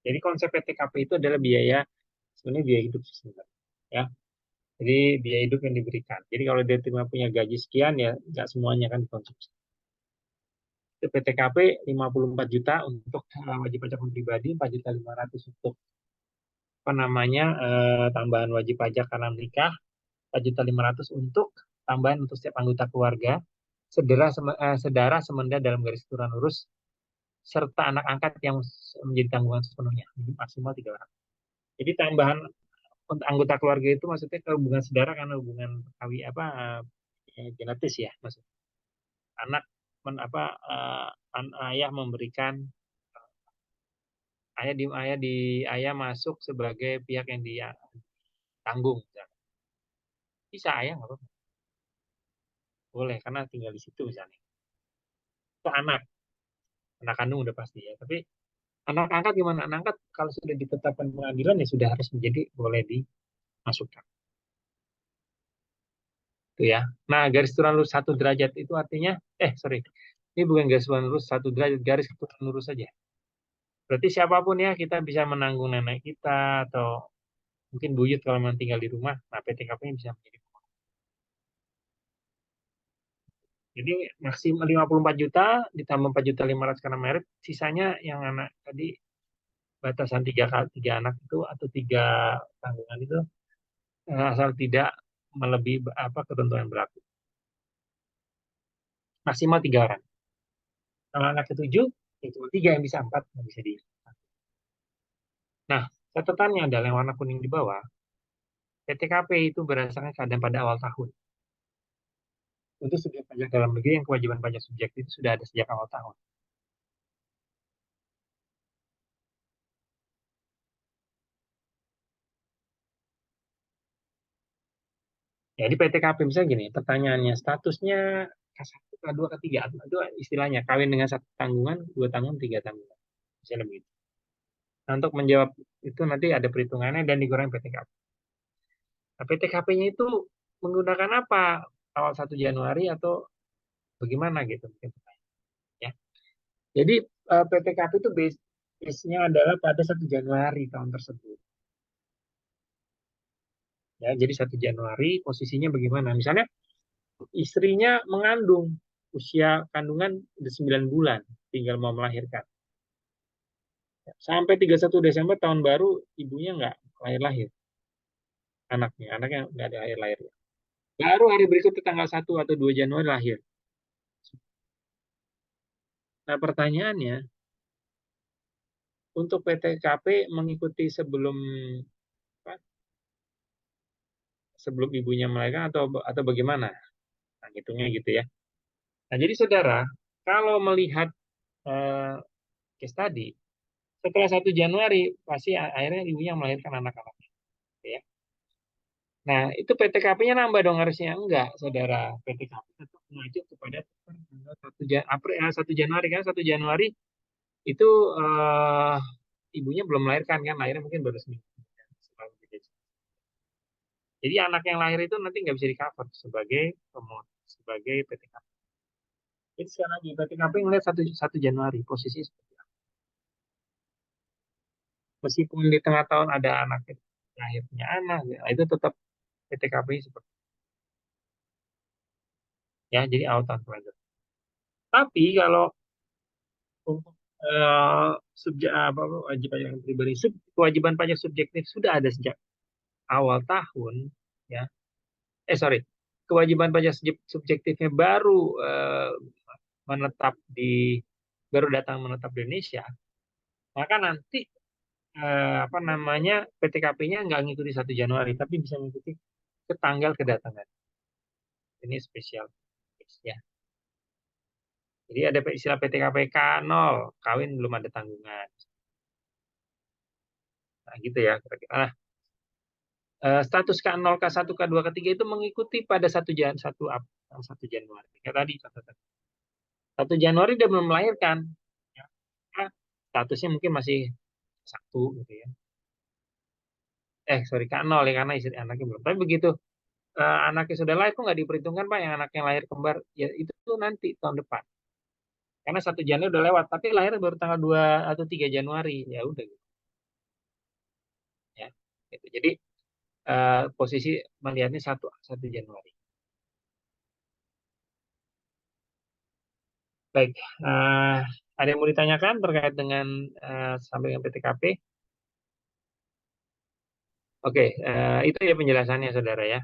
Jadi konsep PTKP itu adalah biaya sebenarnya biaya hidup sebenarnya. Ya. Jadi biaya hidup yang diberikan. Jadi kalau dia cuma punya gaji sekian ya nggak semuanya kan dikonsumsi. Itu PTKP 54 juta untuk wajib pajak pribadi, 4.500.000 untuk apa namanya tambahan wajib pajak karena menikah, 4.500.000 untuk tambahan untuk setiap anggota keluarga, sedara semenda dalam garis keturunan lurus, serta anak angkat yang menjadi tanggungan sepenuhnya, maksimal 3 orang. Jadi tambahan untuk anggota keluarga itu maksudnya ke hubungan saudara karena hubungan genetis ya, maksud anak ayah memberikan ayah masuk sebagai pihak yang dia tanggung, misalnya. Bisa ayah nggak apa-apa, boleh karena tinggal di situ misalnya. Itu anak kandung udah pasti ya, tapi anak angkat gimana? Anak angkat kalau sudah ditetapkan pengadilan ya sudah harus menjadi boleh dimasukkan. Itu ya. Nah, garis keturunan lurus 1 derajat itu artinya, ini bukan garis keturunan lurus 1 derajat, garis keturunan lurus saja. Berarti siapapun ya, kita bisa menanggung nenek kita atau mungkin buyut kalau memang tinggal di rumah. Nah, PTKP-nya bisa menjadi. Jadi maksimal 54 juta ditambah 4.500.000 karena merit, sisanya yang anak tadi batasan tiga anak itu atau 3 tanggungan itu asal tidak melebihi ketentuan yang berlaku. Maksimal 3 orang. Kalau anak ke-7, ya cuma 3 yang bisa, 4 yang bisa di. Nah, catatannya adalah yang warna kuning di bawah. PTKP itu berdasarkan keadaan pada awal tahun. Untuk subjek pajak dalam negeri yang kewajiban pajak subjektif itu sudah ada sejak awal tahun. Jadi PTKP misalnya gini, pertanyaannya statusnya K1, K2, K3, itu istilahnya kawin dengan 1 tanggungan, 2 tanggungan, 3 tanggungan. Misalnya begitu. Nah, untuk menjawab itu nanti ada perhitungannya dan dikurangi PTKP. Nah, PTKP-nya itu menggunakan apa? Awal 1 Januari atau bagaimana gitu? Ya. Jadi PTKP itu base-nya adalah pada 1 Januari tahun tersebut. Ya, jadi 1 Januari posisinya bagaimana? Misalnya istrinya mengandung, usia kandungan udah 9 bulan, tinggal mau melahirkan. Sampai 31 Desember tahun baru ibunya nggak lahir-lahir. Anaknya nggak ada lahir-lahir. Baru hari berikutnya tanggal 1 atau 2 Januari lahir. Nah, pertanyaannya, untuk PTKP mengikuti sebelum ibunya melahirkan atau bagaimana? Nah, hitungnya gitu ya. Nah, jadi saudara, kalau melihat case tadi, setelah 1 Januari pasti akhirnya ibunya melahirkan anak-anaknya. Ya. Nah, itu PTKP-nya nambah dong harusnya. Enggak, saudara. PTKP tetap mengacu kepada tanggal 1 Januari kan. 1 Januari itu ibunya belum melahirkan kan. Lahirnya mungkin baru seminggu. Jadi anak yang lahir itu nanti nggak bisa di-cover sebagai PTKP. Jadi sekali lagi, PTKP ngelihat 1 Januari, posisi seperti apa. Meskipun di tengah tahun ada anak lahirnya anak, ya, itu tetap PTKP seperti itu. Ya, jadi awal tahun pelajaran. Tapi kalau untuk wajib pajak pribadi, kewajiban pajak subjektif sudah ada sejak awal tahun, ya. Kewajiban pajak subjektifnya baru datang menetap di Indonesia, maka nanti PTKP-nya nggak ngikuti 1 Januari, tapi bisa mengikuti ke tanggal kedatangan. Ini spesial, ya. Jadi ada istilah PTKP K0, kawin belum ada tanggungan. Nah, gitu ya. Nah, status K0, K1, K2, K3 itu mengikuti pada 1 Januari. Kayak tadi, 1 Januari dia belum melahirkan. Ya. Nah, statusnya mungkin masih 1 gitu ya. K0 ya, karena istri anaknya belum. Tapi begitu anaknya sudah lahir, kok nggak diperhitungkan Pak yang anaknya lahir kembar? Ya itu tuh nanti tahun depan. Karena 1 Januari udah lewat, tapi lahir baru tanggal 2 atau 3 Januari. Ya udah gitu. Ya, gitu. Jadi posisi melihatnya 1 Januari. Baik, ada yang mau ditanyakan terkait dengan sampai dengan PTKP? Oke, itu ya penjelasannya saudara ya.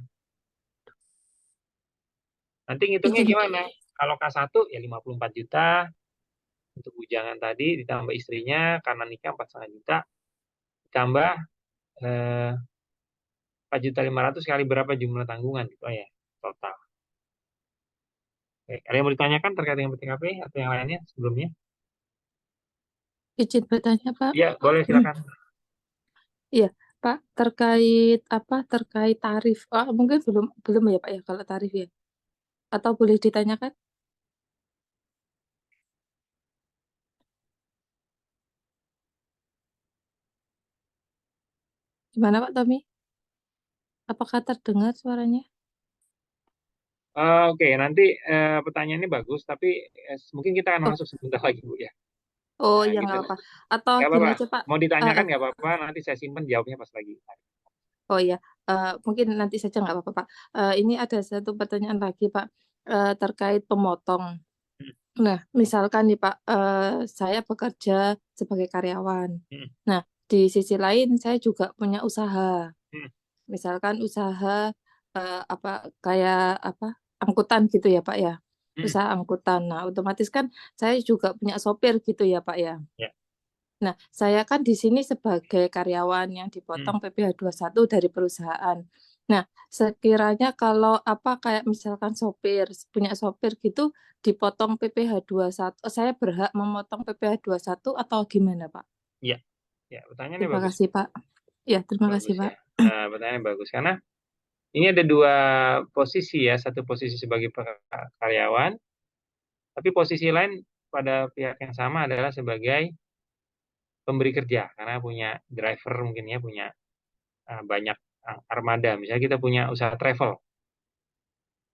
Nanti ngitungnya Izin. gimana? Kalau K1 ya 54 juta untuk bujangan tadi, ditambah istrinya karena nikah 4,5 juta, ditambah 4.500.000 kali berapa jumlah tanggungan gitu ya total. Oke, ada yang mau ditanyakan terkait dengan PTKP atau yang lainnya sebelumnya? Izin bertanya, Pak. Ya, boleh silakan. Iya, Pak, terkait apa? Terkait tarif. Mungkin belum belum ya, Pak ya kalau tarif ya. Atau boleh ditanyakan? Gimana Pak Tommy? Apakah terdengar suaranya? Oke, nanti pertanyaannya bagus, tapi mungkin kita akan Oh, masuk sebentar lagi Bu ya. oh Nah, ya gitu. nggak apa-apa. Atau Nggak gini apa-apa. aja Pak. Mau Eh, ditanyakan eh, nggak apa-apa, nanti saya simpen jawabnya pas lagi. oh ya, mungkin nanti saja nggak apa-apa Pak. Ini ada satu pertanyaan lagi Pak, terkait pemotong. Hmm, Nah, misalkan nih Pak, saya bekerja sebagai karyawan. hmm, Nah, di sisi lain saya juga punya usaha. hmm, Misalkan usaha apa kayak apa angkutan gitu ya Pak ya, hmm. usaha angkutan. Nah, otomatis kan saya juga punya sopir gitu ya Pak ya. Ya. Nah, saya kan di sini sebagai karyawan yang Hmm. dipotong PPh 21 dari perusahaan. Nah, sekiranya kalau apa kayak misalkan sopir, punya sopir gitu dipotong PPh 21, saya berhak memotong PPh 21 atau gimana Pak? Ya, ya, pertanyaannya Terima bagus. kasih Pak. Ya, terima kasih Bagus Pak. ya. Pertanyaannya bagus karena ini ada 2 posisi ya, satu posisi sebagai karyawan, tapi posisi lain pada pihak yang sama adalah sebagai pemberi kerja karena punya driver mungkin ya, punya banyak armada. Misalnya kita punya usaha travel,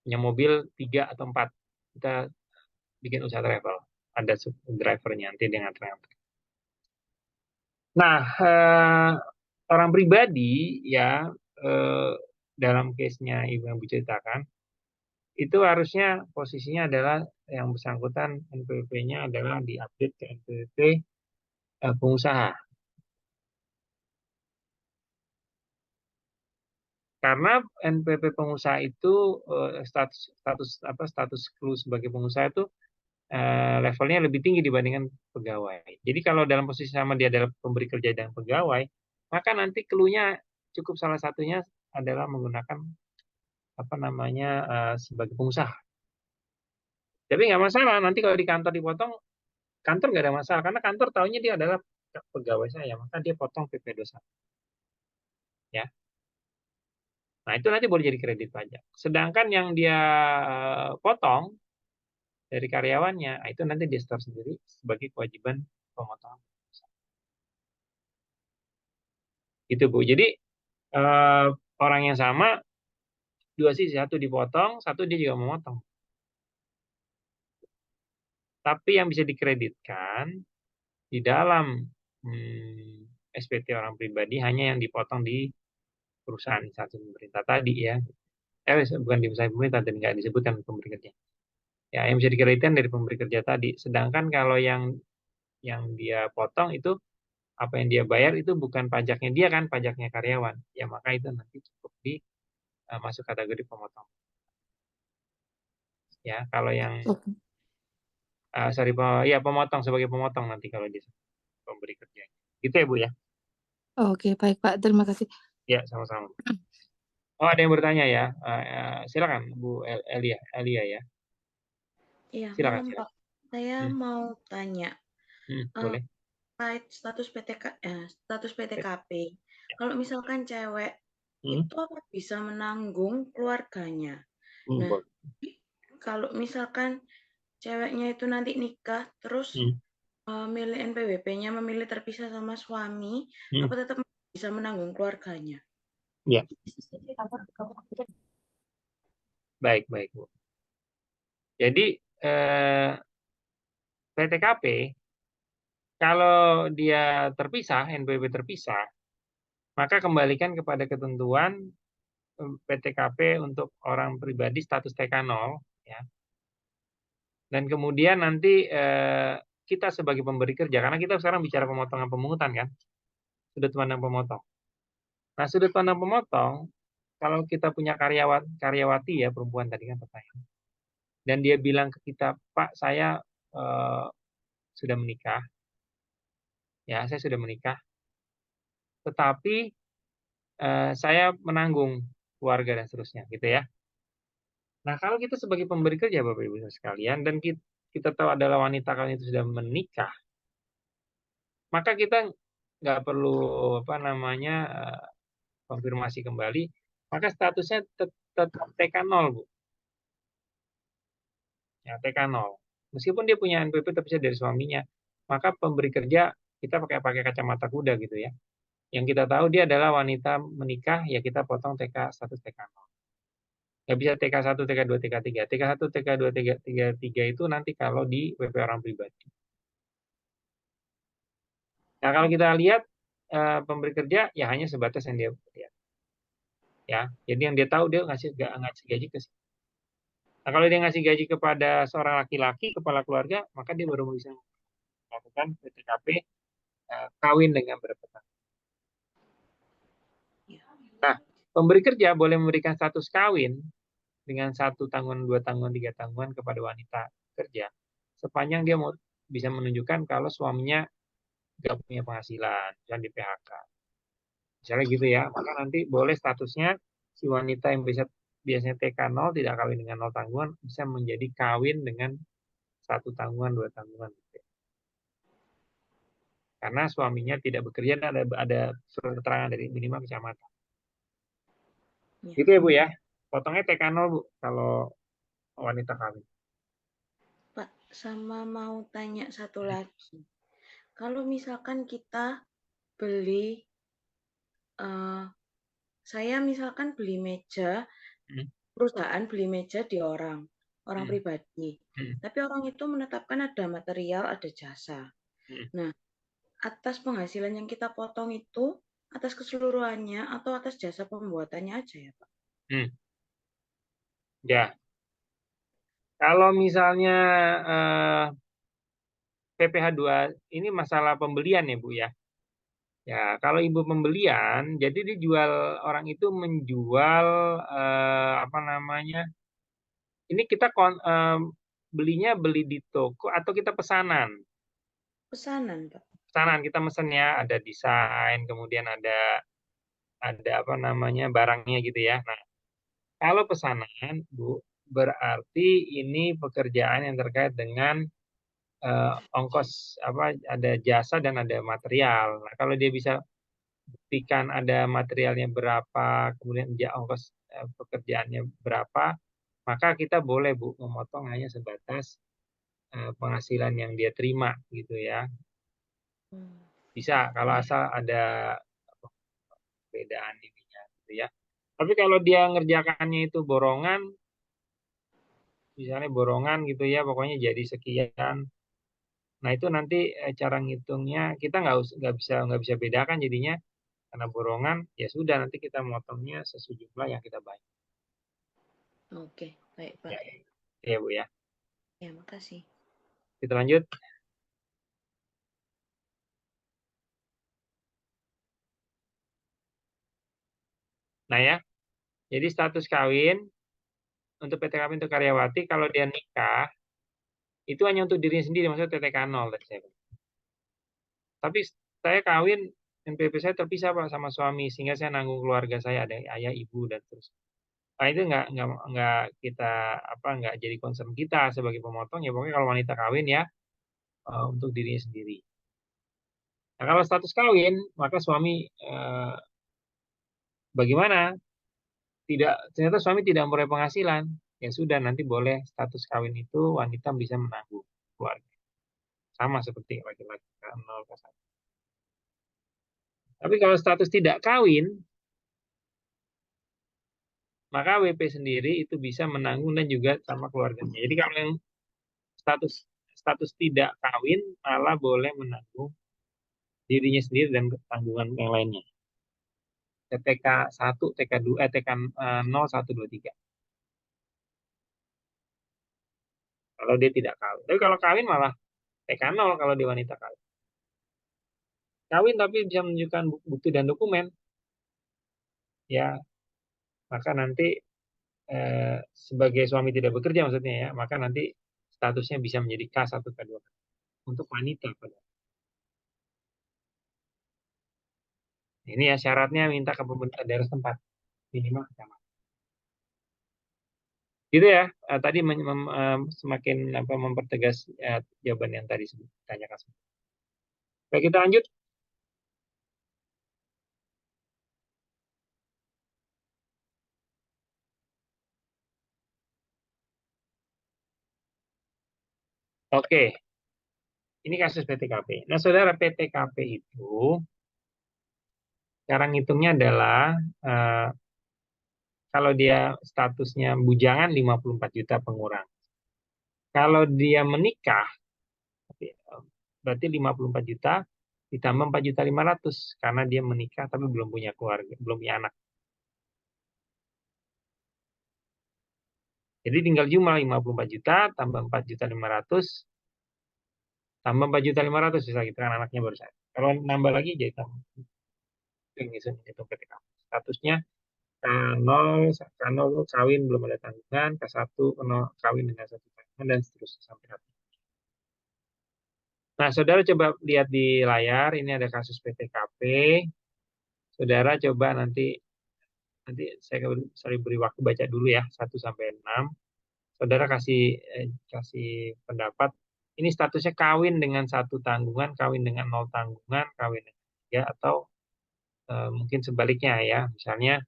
punya mobil 3 atau 4, kita bikin usaha travel. Ada drivernya nanti dengan nganter. Nah, orang pribadi ya dalam case-nya Ibu yang diceritakan itu harusnya posisinya adalah yang bersangkutan NPWP-nya adalah diupdate ke NPWP pengusaha. Karena NPWP pengusaha itu status status apa status clue sebagai pengusaha itu levelnya lebih tinggi dibandingkan pegawai. Jadi kalau dalam posisi sama dia adalah pemberi kerja dan pegawai, maka nanti clue-nya cukup salah satunya adalah menggunakan apa namanya sebagai pengusaha. Tapi nggak masalah nanti kalau di kantor dipotong, kantor nggak ada masalah karena kantor tahunya dia adalah pegawai saya, maka dia potong PP 21. Ya. Nah, itu nanti boleh jadi kredit pajak. Sedangkan yang dia potong dari karyawannya, nah, itu nanti dia store sendiri sebagai kewajiban pemotongan. Itu Bu. Jadi orang yang sama dua sisi, satu dipotong, satu dia juga memotong. Tapi yang bisa dikreditkan di dalam SPT orang pribadi hanya yang dipotong di perusahaan instansi pemerintah tadi ya. Bukan di perusahaan pemerintah dan nggak disebutkan pemberi kerja. Ya, yang bisa dikreditkan dari pemberi kerja tadi. Sedangkan kalau yang dia potong itu apa yang dia bayar itu bukan pajaknya dia kan, pajaknya karyawan. Ya maka itu nanti cukup di masuk kategori pemotong. Ya, kalau yang Oke. ya pemotong sebagai pemotong nanti kalau dia pemberi kerja. Gitu ya Bu ya. Oke, baik Pak. Terima kasih. Ya, sama-sama. Oh, ada yang bertanya ya. Silakan Bu Elia ya. Iya, Silakan, malam silakan. Pak. Saya mau tanya Boleh. terkait status PTKP. Kalau misalkan cewek itu apa bisa menanggung keluarganya? Nah, Boleh. kalau misalkan ceweknya itu nanti nikah terus milih NPWP-nya memilih terpisah sama suami, apa tetap bisa menanggung keluarganya? Ya. Baik, baik Bu. Jadi PTKP kalau dia terpisah, NPWP terpisah, maka kembalikan kepada ketentuan PTKP untuk orang pribadi status TK0 ya. Dan kemudian nanti kita sebagai pemberi kerja, karena kita sekarang bicara pemotongan pemungutan kan, sudut pandang pemotong. Nah, sudut pandang pemotong, kalau kita punya karyawati ya, perempuan tadi kan pertanyaan, dan dia bilang ke kita, Pak, saya sudah menikah, ya saya sudah menikah, tetapi saya menanggung keluarga dan seterusnya, gitu ya. Nah, kalau kita sebagai pemberi kerja, Bapak Ibu sekalian, dan kita tahu adalah wanita kalau itu sudah menikah, maka kita nggak perlu konfirmasi kembali, maka statusnya tetap TK0, Bu. Ya, TK0. Meskipun dia punya NPWP terpisah dari suaminya, maka pemberi kerja kita pakai kacamata kuda gitu ya. Yang kita tahu dia adalah wanita menikah, ya kita potong status TK0. Nggak bisa TK1, TK2, TK3. TK1, TK2, TK3 itu nanti kalau di WP orang pribadi. Nah, kalau kita lihat pemberi kerja, ya hanya sebatas yang dia lihat. Ya, jadi yang dia tahu dia ngasih gaji ke sini. Nah, kalau dia ngasih gaji kepada seorang laki-laki, kepala keluarga, maka dia baru bisa melakukan PTKP kawin dengan berapa tahun. Nah, pemberi kerja boleh memberikan status kawin dengan 1 tanggungan, 2 tanggungan, 3 tanggungan kepada wanita kerja, sepanjang dia bisa menunjukkan kalau suaminya nggak punya penghasilan, dan di PHK. Misalnya gitu ya, maka nanti boleh statusnya si wanita yang biasanya TK0 tidak kawin dengan 0 tanggungan, bisa menjadi kawin dengan 1 tanggungan, 2 tanggungan. Karena suaminya tidak bekerja dan ada surat keterangan dari minimal kecamatan. Ya. Gitu ya Bu ya. Potongnya TK0 Bu kalau wanita kawin. Pak, sama mau tanya satu lagi. Kalau misalkan kita beli, saya misalkan beli meja, perusahaan beli meja di orang pribadi. Tapi orang itu menetapkan ada material, ada jasa. Nah, atas penghasilan yang kita potong itu, atas keseluruhannya atau atas jasa pembuatannya aja ya Pak? Ya. Kalau misalnya PPh 2 ini masalah pembelian ya Bu ya. Ya, kalau ibu pembelian, jadi dia orang itu menjual ini kita belinya beli di toko atau kita pesanan? Pesanan, Pak. Pesanan, kita mesen ya, ada desain, kemudian ada barangnya gitu ya. Nah, kalau pesanan, Bu, berarti ini pekerjaan yang terkait dengan ongkos ada jasa dan ada material. Nah, kalau dia bisa buktikan ada materialnya berapa, kemudian ongkos pekerjaannya berapa, maka kita boleh Bu memotong hanya sebatas penghasilan yang dia terima gitu ya. Bisa kalau asal ada perbedaan ininya gitu ya. Tapi kalau dia ngerjakannya itu borongan, misalnya borongan gitu ya, pokoknya jadi sekian. Nah, itu nanti cara ngitungnya kita nggak bisa bedakan jadinya, karena borongan ya sudah nanti kita motongnya sesuai jumlah yang kita bayar. Oke, baik Pak. Ya Bu ya. Ya, makasih. Kita lanjut. Nah ya, jadi status kawin untuk PTKP untuk karyawati kalau dia nikah itu hanya untuk dirinya sendiri, maksudnya TTK0 tadi saya. Tapi saya kawin NPWP saya terpisah Pak sama suami, sehingga saya nanggung keluarga saya, ada ayah, ibu dan terus. Nah, itu nggak kita nggak jadi concern kita sebagai pemotong ya, pokoknya kalau wanita kawin ya untuk dirinya sendiri. Nah, kalau status kawin maka suami bagaimana? Ternyata suami tidak memperoleh penghasilan, ya sudah nanti boleh status kawin itu wanita bisa menanggung keluarga. Sama seperti laki-laki kan 0 ke 1. Tapi kalau status tidak kawin, maka WP sendiri itu bisa menanggung dan juga sama keluarganya. Jadi kalau yang status tidak kawin malah boleh menanggung dirinya sendiri dan tanggungan yang lainnya. TK 1, TK 2, TK 0, 1, 2, 3. Kalau dia tidak kawin. Tapi kalau kawin malah TK 0 kalau dia wanita kawin. Kawin tapi bisa menunjukkan bukti dan dokumen, ya maka nanti sebagai suami tidak bekerja maksudnya ya, maka nanti statusnya bisa menjadi K1, K2 untuk wanita. Ini ya syaratnya minta ke pemerintah daerah setempat minimal kecamatan. Gitu ya. Tadi semakin mempertegas jawaban yang tadi ditanyakan. Baik, kita lanjut. Oke, ini kasus PTKP. Nah, saudara, PTKP itu cara ngitungnya adalah kalau dia statusnya bujangan 54 juta pengurang. Kalau dia menikah, berarti 54 juta ditambah 4.500.000 karena dia menikah tapi belum punya keluarga, belum punya anak. Jadi tinggal jumlah 54 juta tambah 4.500.000 tambah 4.500.000 bisa kita kan anaknya baru satu. Kalau nambah lagi jadi tambah. Itu PTKP. Statusnya K0, K0 kawin belum ada tanggungan, K1 kawin dengan satu tanggungan dan seterusnya sampai K3. Nah, saudara coba lihat di layar, ini ada kasus PTKP. Saudara coba nanti saya beri waktu baca dulu ya 1 sampai 6. Saudara kasih pendapat. Ini statusnya kawin dengan satu tanggungan, kawin dengan 0 tanggungan, kawin dengan 3 atau mungkin sebaliknya ya. Misalnya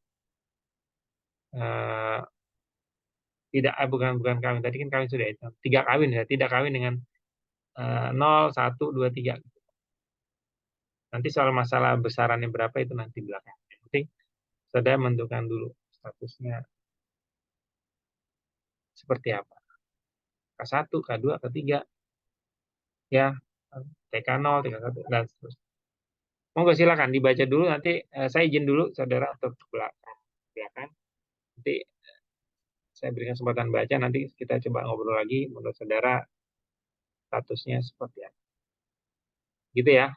bukan kawin tadi kan kawin sudah itu. 3 kawin ya, tidak kawin dengan 0, 1, 2, 3. Nanti soal masalah besarannya berapa itu nanti belakang. Yang penting saudara menentukan dulu statusnya seperti apa. K1, K2, K3, ya, TK0, TK1, dan seterusnya. Monggo silakan dibaca dulu, nanti saya izin dulu saudara untuk belakang. Nanti saya berikan kesempatan baca, nanti kita coba ngobrol lagi menurut saudara statusnya seperti apa. Gitu ya.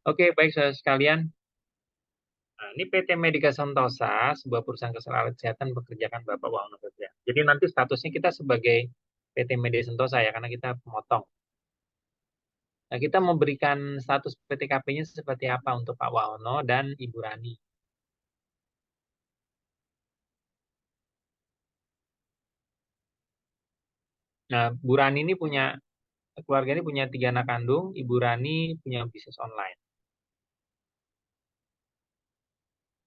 Oke, baik saudara sekalian. Nah, ini PT Medika Sentosa, sebuah perusahaan kesehatan bekerjakan Bapak Wahono Febrian. Jadi nanti statusnya kita sebagai PT Medika Sentosa ya, karena kita pemotong. Nah, kita memberikan status PTKP-nya seperti apa untuk Pak Wahono dan Ibu Rani. Nah, Bu Rani ini keluarga ini punya 3 anak kandung, Ibu Rani punya bisnis online.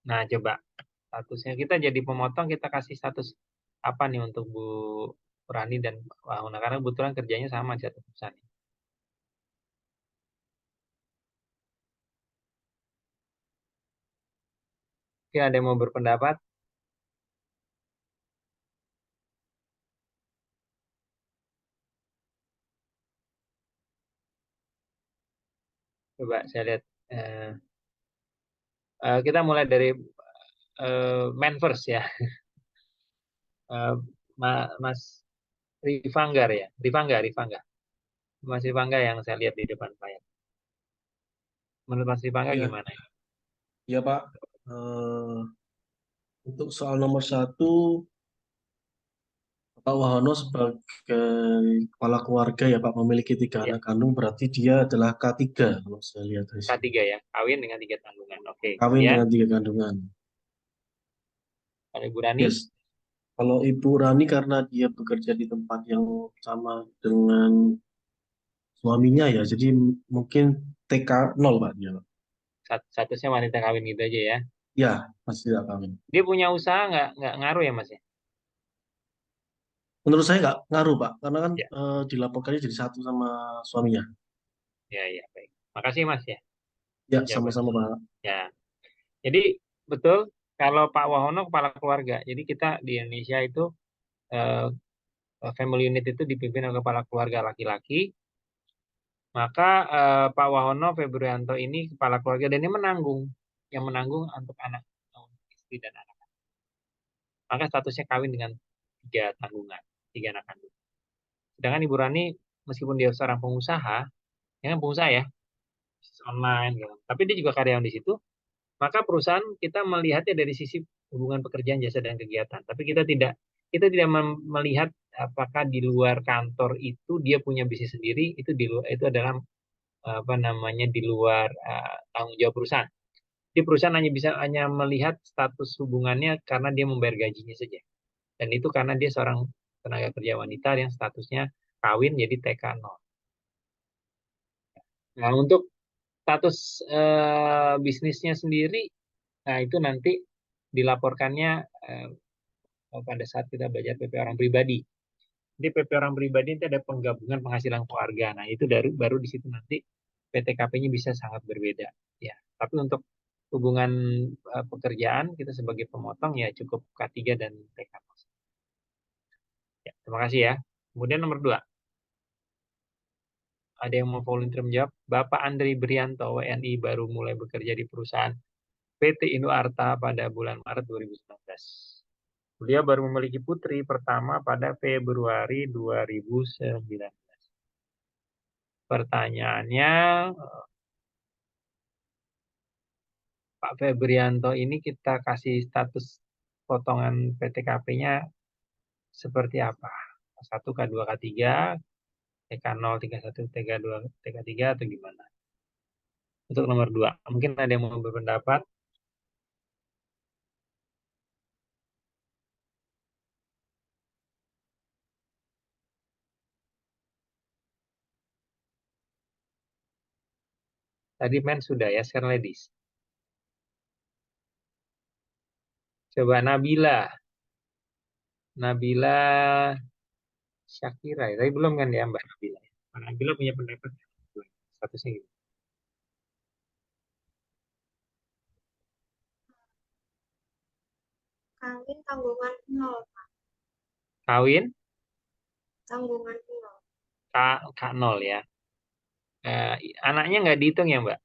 Nah, coba statusnya kita jadi pemotong, kita kasih status apa nih untuk Bu Rani dan Pak Wahono, karena kebetulan kerjanya sama di satu perusahaan. Oke, ada yang mau berpendapat? Coba saya lihat. Kita mulai dari man first ya. Mas Rifanggar ya. Rifangga. Mas Rifangga yang saya lihat di depan layar. Menurut Mas Rifangga Ya, gimana? ya Pak. Untuk soal nomor 1, Pak Wahono sebagai kepala keluarga ya Pak, memiliki 3 Ya, anak kandung, berarti dia adalah K3 kalau saya lihat dari sini. K3 ya. Kawin dengan 3 tanggungan. Oke. Kawin Ya. dengan 3 kandungan. Kalau Ibu Rani? Yes. Kalau Ibu Rani karena dia bekerja di tempat yang sama dengan suaminya ya, jadi mungkin TK0 Pak dia. Statusnya wanita kawin gitu aja ya. Ya, masih tidak kawin. Dia punya usaha nggak ngaruh ya Mas ya? Menurut saya nggak ngaruh Pak, karena kan Ya. dilaporkannya jadi satu sama suaminya. Ya, baik. Makasih Mas ya. Ya, Jawaban. sama-sama Pak. Ya. Jadi betul kalau Pak Wahono kepala keluarga. Jadi kita di Indonesia itu family unit itu dipimpin oleh kepala keluarga laki-laki. Maka Pak Wahono Febrianto ini kepala keluarga dan dia yang menanggung untuk anak, istri dan anak. Maka statusnya kawin dengan 3 tanggungan, 3 anak kandung. Sedangkan Ibu Rani meskipun dia seorang pengusaha, dia kan pengusaha ya, bisnis online, gitu. Tapi dia juga karyawan di situ. Maka perusahaan kita melihatnya dari sisi hubungan pekerjaan, jasa dan kegiatan. Tapi kita tidak melihat apakah di luar kantor itu dia punya bisnis sendiri, itu adalah di luar tanggung jawab perusahaan. Di perusahaan hanya melihat status hubungannya karena dia membayar gajinya saja. Dan itu karena dia seorang tenaga kerja wanita yang statusnya kawin jadi TK0. Nah, untuk status bisnisnya sendiri, nah itu nanti dilaporkannya pada saat kita belajar PP orang pribadi. Di PP orang pribadi itu ada penggabungan penghasilan keluarga. Nah, itu baru di situ nanti PTKP-nya bisa sangat berbeda. Ya, tapi untuk hubungan pekerjaan kita sebagai pemotong ya cukup K3 dan TK0. Ya, terima kasih ya. Kemudian nomor 2. Ada yang mau volunteer menjawab? Bapak Andri Brianto, WNI, baru mulai bekerja di perusahaan PT Indoarta pada bulan Maret 2019. Beliau baru memiliki putri pertama pada Februari 2019. Pertanyaannya, Pak Febrianto ini kita kasih status potongan PTKP-nya seperti apa? K1, K2, K3, TK0, TK1, TK2, TK3 atau gimana? Untuk nomor 2, mungkin ada yang mau berpendapat? Tadi men sudah ya, share ladies. Coba Nabila Syakira, tapi belum kan ya Mbak Nabila. Mbak Nabila punya pendapat statusnya gitu. Kawin tanggungan 0, Pak. Kawin? Tanggungan 0. K0 ya. Anaknya nggak dihitung ya Mbak?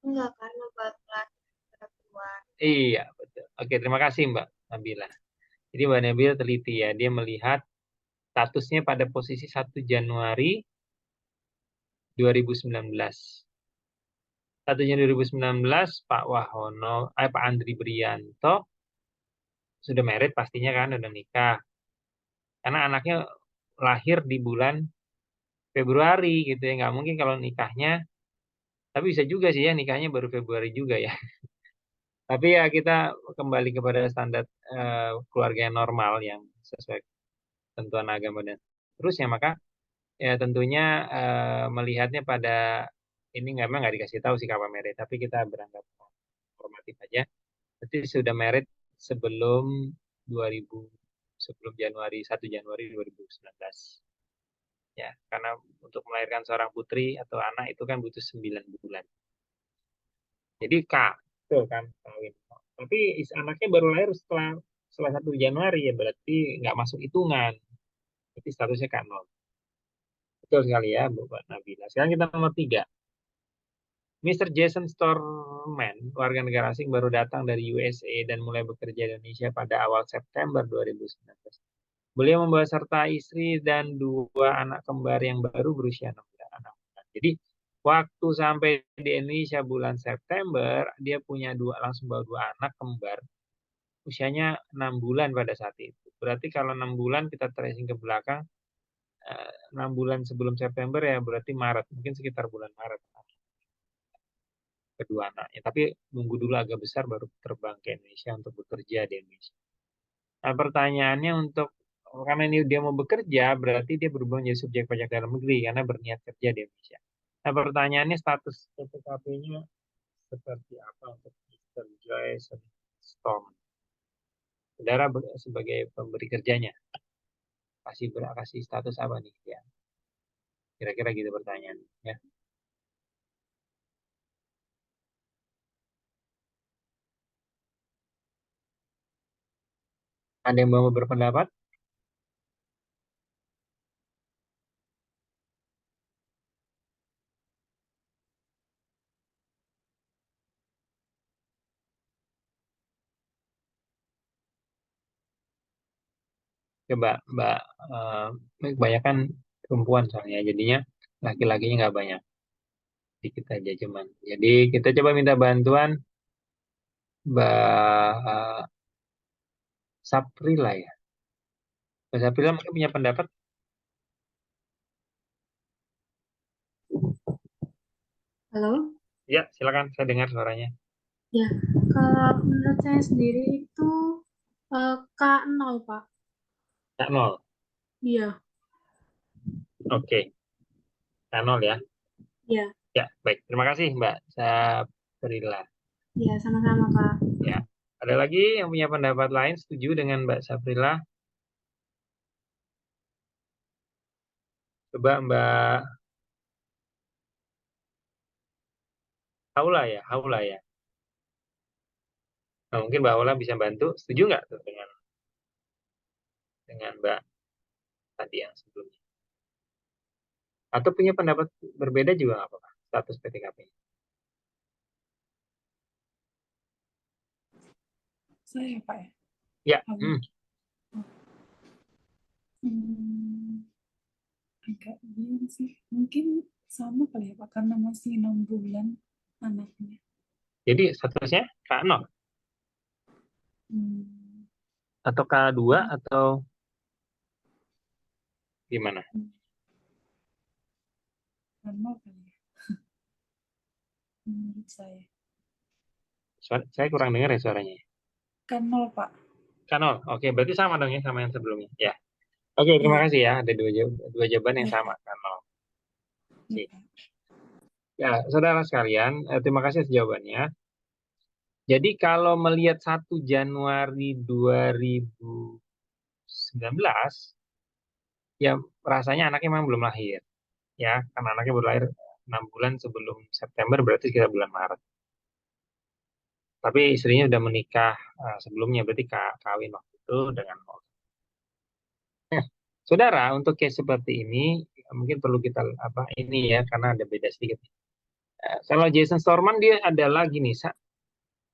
Enggak, karena baru perempuan. Iya, betul. Oke, terima kasih Mbak Nabila. Jadi Mbak Nabila teliti ya, dia melihat Statusnya pada posisi 1 Januari 2019. 1 Januari 2019 Pak Pak Andri Brianto sudah married pastinya kan, udah nikah. Karena anaknya lahir di bulan Februari gitu ya, nggak mungkin kalau nikahnya, tapi bisa juga sih ya nikahnya baru Februari juga ya. Tapi ya kita kembali kepada standar keluarga yang normal yang sesuai ketentuan agama dan terusnya, maka ya tentunya melihatnya pada ini memang nggak dikasih tahu sih kapan merit, tapi kita berangkat normatif aja. Berarti sudah merit sebelum 2000 sebelum 1 Januari 2019. Ya, karena untuk melahirkan seorang putri atau anak itu kan butuh 9 bulan. Jadi betul kan kawin. Tapi anaknya baru lahir setelah 1 Januari ya berarti nggak masuk hitungan. Jadi statusnya K0. Betul sekali ya, Bu Nabila. Sekarang kita nomor 3. Mr. Jason Storman, warga negara asing baru datang dari USA dan mulai bekerja di Indonesia pada awal September 2019. Beliau membawa serta istri dan 2 anak kembar yang baru berusia 6 bulan. Jadi waktu sampai di Indonesia bulan September, dia punya langsung bawa 2 anak kembar. Usianya 6 bulan pada saat itu. Berarti kalau 6 bulan kita tracing ke belakang, 6 bulan sebelum September ya berarti Maret. Mungkin sekitar bulan Maret. Kedua anaknya. Tapi nunggu dulu agak besar baru terbang ke Indonesia untuk bekerja di Indonesia. Nah pertanyaannya karena ini dia mau bekerja, berarti dia berhubungan jadi subjek pajak dalam negeri karena berniat kerja di Indonesia. Nah pertanyaannya status PPKP-nya seperti apa untuk Mr. Jason Storm? Saudara sebagai pemberi kerjanya, kasih status apa nih ya? Kira-kira gitu pertanyaannya ya. Ada yang mau berpendapat? Coba Mbak, kebanyakan perempuan soalnya, jadinya laki-lakinya nggak banyak. Sedikit aja cuman. Jadi kita coba minta bantuan Mbak Saprila ya. Mbak Saprila mungkin punya pendapat? Halo? Ya, silakan. Saya dengar suaranya. Ya, kalau menurut saya sendiri itu K0, Pak. K0. Iya, Oke. K0 ya. iya, Ya, baik. Terima kasih Mbak Saprila. iya, sama-sama, Pak. Ya. Ada lagi yang punya pendapat lain setuju dengan Mbak Saprila? Coba Mbak Haula ya. Nah, mungkin Mbak Haula bisa bantu. Setuju nggak tuh dengan Mbak tadi yang sebelumnya? Atau punya pendapat berbeda juga nggak apa-apa status PTKP? Saya Pak ya. Ya. Agak bingung sih. Mungkin sama kali ya Pak, karena masih 6 bulan anaknya. Jadi statusnya K0? Atau K2 atau gimana? K0 kali ya. Menurut saya. Saya kurang dengar ya suaranya. K0 Pak. K0. Oke, berarti sama dong ya sama yang sebelumnya. Ya. Oke, terima kasih ya. Ada dua jawaban yang sama, K0. Oke. Ya, saudara sekalian, terima kasih atas jawabannya. Jadi kalau melihat 1 Januari 2019, ya rasanya anaknya memang belum lahir. Ya, karena anaknya baru lahir 6 bulan sebelum September, berarti sekitar bulan Maret. Tapi istrinya sudah menikah sebelumnya, berarti kawin waktu itu dengan saudara, untuk case seperti ini mungkin perlu kita ini ya, karena ada beda sedikit. Kalau Jason Storman dia ada lagi nih,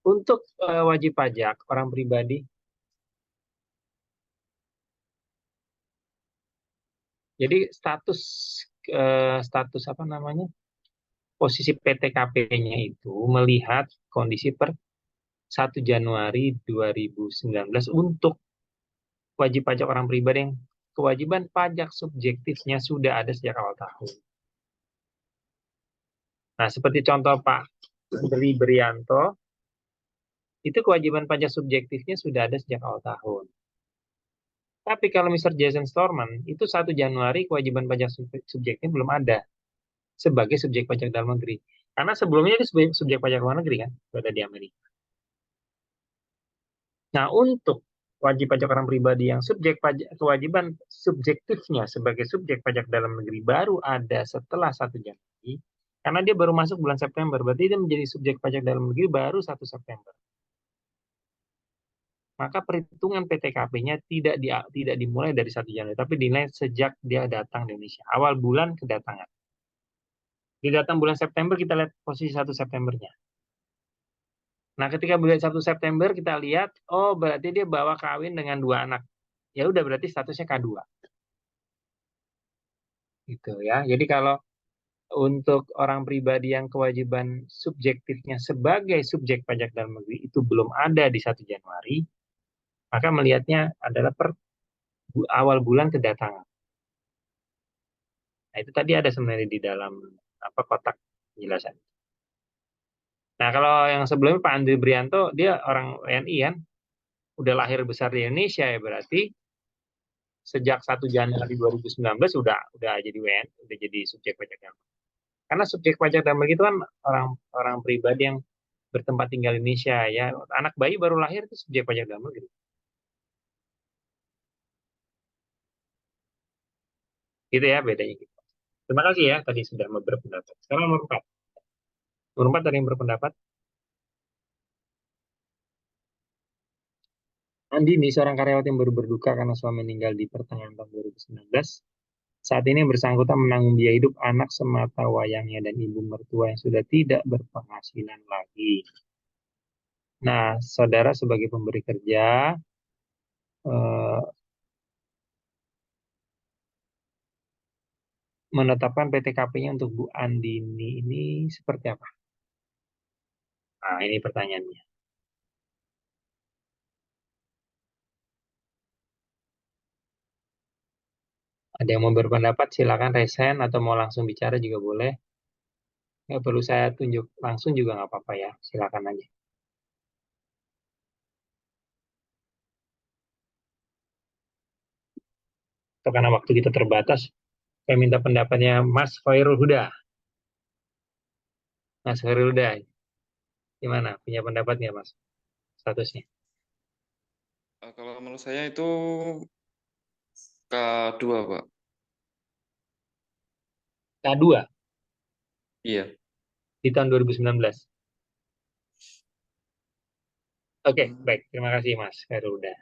untuk wajib pajak orang pribadi Jadi status apa namanya? Posisi PTKP-nya itu melihat kondisi per 1 Januari 2019 untuk wajib pajak orang pribadi yang kewajiban pajak subjektifnya sudah ada sejak awal tahun. Nah, seperti contoh Pak Menteri Brianto, itu kewajiban pajak subjektifnya sudah ada sejak awal tahun. Tapi kalau Mr. Jason Storman, itu 1 Januari kewajiban pajak subjektif belum ada sebagai subjek pajak dalam negeri. Karena sebelumnya itu sebagai subjek pajak luar negeri kan, berada di Amerika. Nah, untuk wajib pajak orang pribadi yang subjek pajak kewajiban subjektifnya sebagai subjek pajak dalam negeri baru ada setelah 1 Januari, karena dia baru masuk bulan September, berarti dia menjadi subjek pajak dalam negeri baru 1 September. Maka perhitungan PTKP-nya tidak dimulai dari 1 Januari, tapi dinilai sejak dia datang di Indonesia, awal bulan kedatangan. Dia datang bulan September, kita lihat posisi 1 Septembernya. Nah, ketika bulan 1 September kita lihat, oh berarti dia bawa kawin dengan 2 anak. Ya udah berarti statusnya K2. Gitu ya. Jadi kalau untuk orang pribadi yang kewajiban subjektifnya sebagai subjek pajak dalam negeri itu belum ada di 1 Januari, maka melihatnya adalah per awal bulan kedatangan. Nah, itu tadi ada sebenarnya di dalam kotak penjelasan. Nah, kalau yang sebelumnya Pak Andri Brianto, dia orang WNI kan, udah lahir besar di Indonesia ya, berarti sejak 1 Januari 2019 udah jadi WNI, udah jadi subjek pajak dalam negeri. Karena subjek pajak dalam negeri itu kan orang pribadi yang bertempat tinggal di Indonesia ya. Anak bayi baru lahir itu subjek pajak dalam negeri. Gitu ya bedanya gitu. Terima kasih ya tadi sudah berpendapat. Sekarang nomor 4. Nomor 4 dari yang berpendapat. Andini, seorang karyawati yang baru berduka karena suami meninggal di pertengahan tahun 2019. Saat ini bersangkutan menanggung biaya hidup anak semata wayangnya dan ibu mertua yang sudah tidak berpenghasilan lagi. Nah, saudara sebagai pemberi kerja, menetapkan PTKP-nya untuk Bu Andini ini seperti apa? Nah, ini pertanyaannya. Ada yang mau berpendapat, silakan resen atau mau langsung bicara juga boleh. Nggak perlu saya tunjuk langsung juga nggak apa-apa ya, silakan aja. Karena waktu kita terbatas, saya minta pendapatnya Mas Khairul Huda. Mas Khairul Huda, gimana? Punya pendapat nggak Mas? Statusnya? Kalau menurut saya itu K2, Pak. K2? Iya. Di tahun 2019? Oke, baik. Terima kasih Mas Khairul Huda.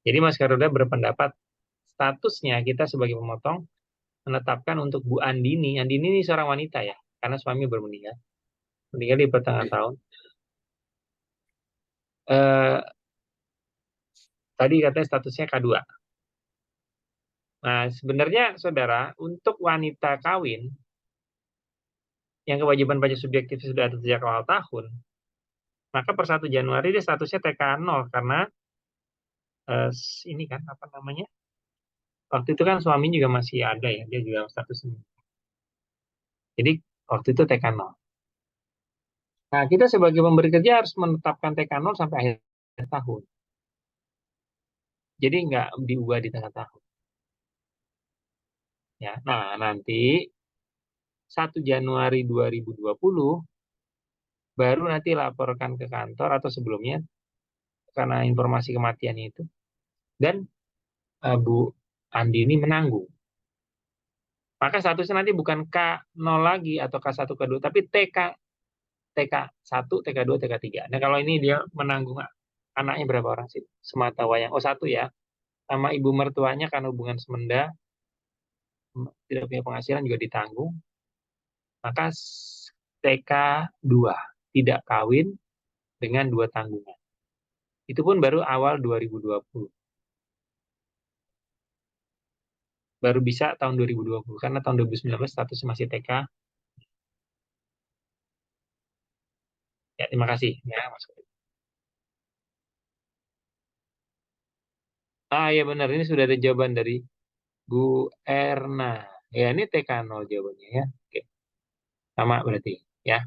Jadi Mas Khairul Huda berpendapat statusnya kita sebagai pemotong menetapkan untuk Bu Andini. Andini ini seorang wanita ya, karena suami baru meninggal. Meninggal di pertengahan tahun. Tadi katanya statusnya K2. Nah, sebenarnya saudara, untuk wanita kawin yang kewajiban pajak subjektif sudah ada sejak awal tahun, maka per 1 Januari dia statusnya TK0 karena ini kan apa namanya? Waktu itu kan suami juga masih ada ya, dia juga statusnya. Jadi waktu itu TK0. Nah, kita sebagai pemberi kerja harus menetapkan TK0 sampai akhir tahun. Jadi nggak diubah di tengah tahun. Ya, nah nanti 1 Januari 2020 baru nanti laporkan ke kantor atau sebelumnya karena informasi kematian itu. Dan Bu Andini menanggung. Maka statusnya nanti bukan K0 lagi atau K1, K2, tapi TK1, TK2, TK3. Nah kalau ini dia menanggung anaknya berapa orang sih? Semata wayang. Oh 1 ya. Sama ibu mertuanya karena hubungan semenda, tidak punya penghasilan juga ditanggung. Maka TK2 tidak kawin dengan 2 tanggungan. Itu pun baru awal 2020. baru bisa tahun 2020 karena tahun 2019 statusnya masih TK. Ya, terima kasih ya Mas. Ya benar, ini sudah ada jawaban dari Bu Erna. Ya, ini TK0 jawabannya ya. Oke. Sama berarti ya.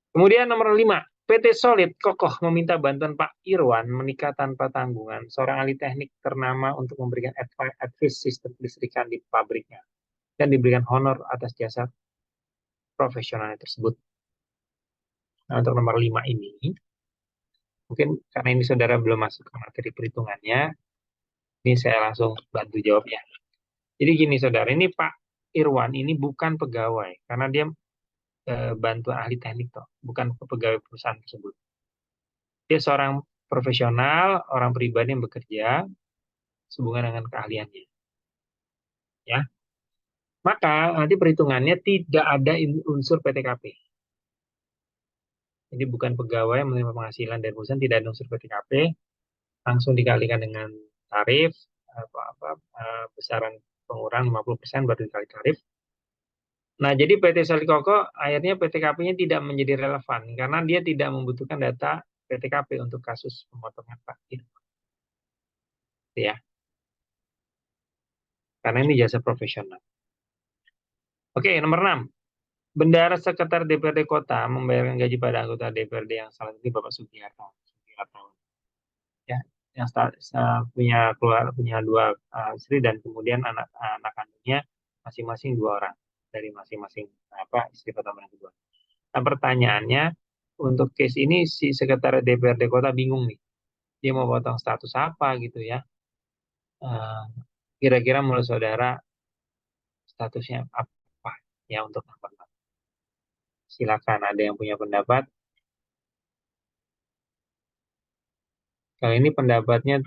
Kemudian nomor 5, PT Solid kokoh meminta bantuan Pak Irwan menikah tanpa tanggungan, seorang ahli teknik ternama untuk memberikan advice sistem listrikan di pabriknya dan diberikan honor atas jasa profesional tersebut. Nah, untuk nomor 5 ini, mungkin karena ini saudara belum masuk ke materi perhitungannya, ini saya langsung bantu jawabnya. Jadi gini saudara, ini Pak Irwan ini bukan pegawai, karena dia bantuan ahli teknik toh, bukan pegawai perusahaan tersebut. Dia seorang profesional, orang pribadi yang bekerja sehubungan dengan keahliannya. Ya. Maka nanti perhitungannya tidak ada unsur PTKP. Jadi bukan pegawai yang menerima penghasilan dari perusahaan, tidak ada unsur PTKP, langsung dikalikan dengan tarif, besaran pengurangan 50% baru dikali tarif. Nah, jadi PT Salikoko akhirnya PTKP-nya tidak menjadi relevan karena dia tidak membutuhkan data PTKP untuk kasus pemotongan Pak Irwan. Ya. Karena ini jasa profesional. Oke, nomor 6. Bendahara Sekretariat DPRD Kota membayarkan gaji pada anggota DPRD yang salah satu Bapak Sugiharto. Ya, yang punya dua istri dan kemudian anak kandungnya masing-masing 2 orang dari masing-masing istri pertama dan kedua. Nah, pertanyaannya untuk case ini si Sekretariat DPRD Kota bingung nih. Dia mau potong status apa gitu ya. Kira-kira menurut saudara statusnya apa ya untuk nomor 6? Silakan, ada yang punya pendapat? Kalau ini pendapatnya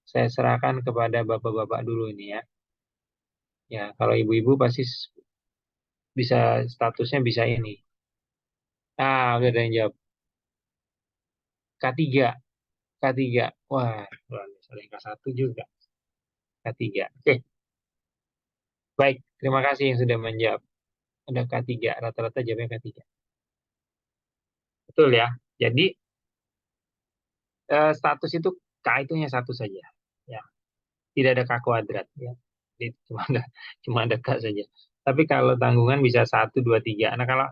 saya serahkan kepada bapak-bapak dulu ini ya. Ya, kalau ibu-ibu pasti bisa statusnya bisa ini. Udah ada yang jawab. K3. K3. Wah, ada K1 juga. K3. Oke. Baik, terima kasih yang sudah menjawab. Ada K3, rata-rata jawabnya K3. Betul ya. Jadi status itu K itu hanya 1 saja. Ya. Tidak ada K kuadrat ya. Jadi cuma ada K saja. Tapi kalau tanggungan bisa 1, 2, 3. Nah, kalau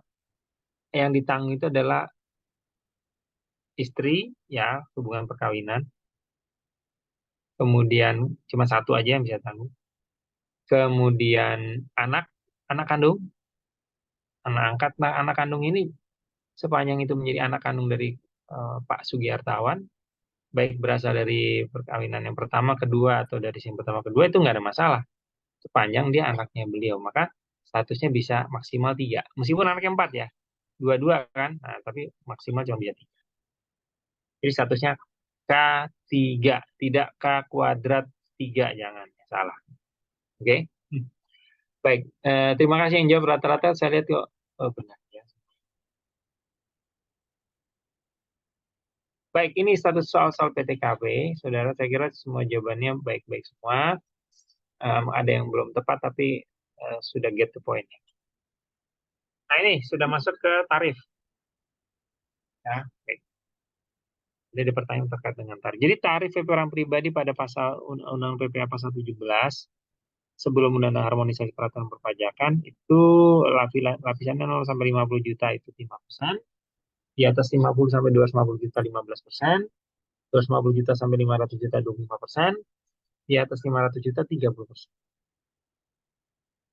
yang ditanggung itu adalah istri ya, hubungan perkawinan. Kemudian cuma 1 aja yang bisa tanggung. Kemudian anak kandung, anak angkat. Nah, anak kandung ini sepanjang itu menjadi anak kandung dari Pak Sugihartawan, baik berasal dari perkawinan yang pertama, kedua, atau dari yang pertama, kedua, itu nggak ada masalah. Sepanjang dia anaknya beliau, maka statusnya bisa maksimal 3. Meskipun anaknya 4 ya, 2 kan, nah, tapi maksimal cuma bisa 3. Jadi statusnya K3, tidak K kuadrat 3, jangan salah. Oke. Baik, terima kasih yang jawab rata-rata. Saya lihat kok benar ya. Baik, ini status soal PTKP, saudara. Saya kira semua jawabannya baik-baik semua. Ada yang belum tepat, tapi sudah get the point. Nah, ini sudah masuk ke tarif. Ya, baik. Jadi pertanyaan terkait dengan tarif. Jadi tarif PP orang pribadi pada pasal Undang-Undang PPA pasal 17 sebelum Undang-Undang Harmonisasi Peraturan Perpajakan itu lapisannya 0 sampai 50 juta itu 5%, di atas 50 sampai 250 juta 15%, 250 juta sampai 500 juta 25%, di atas 500 juta 30%.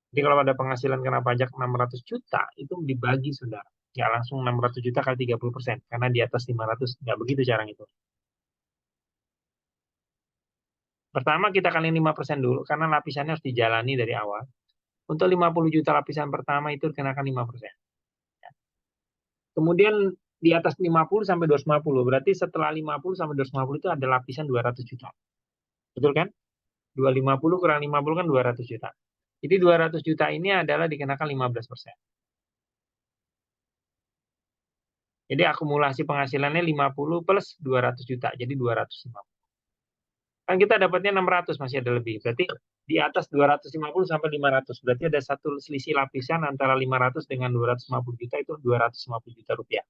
Jadi kalau ada penghasilan kena pajak 600 juta itu dibagi saudara. Nggak langsung 600 juta kali 30%, karena di atas 500 nggak begitu cara itu. Pertama kita kali 5% dulu, karena lapisannya harus dijalani dari awal. Untuk 50 juta lapisan pertama itu dikenakan 5%. Kemudian di atas 50 sampai 250, berarti setelah 50 sampai 250 itu ada lapisan 200 juta. Betul kan? 250 kurang 50 kan 200 juta. Jadi 200 juta ini adalah dikenakan 15%. Jadi akumulasi penghasilannya 50 plus 200 juta, jadi 250. Kan kita dapatnya 600, masih ada lebih. Berarti di atas 250 sampai 500. Berarti ada satu selisih lapisan antara 500 dengan 250 juta, itu 250 juta rupiah.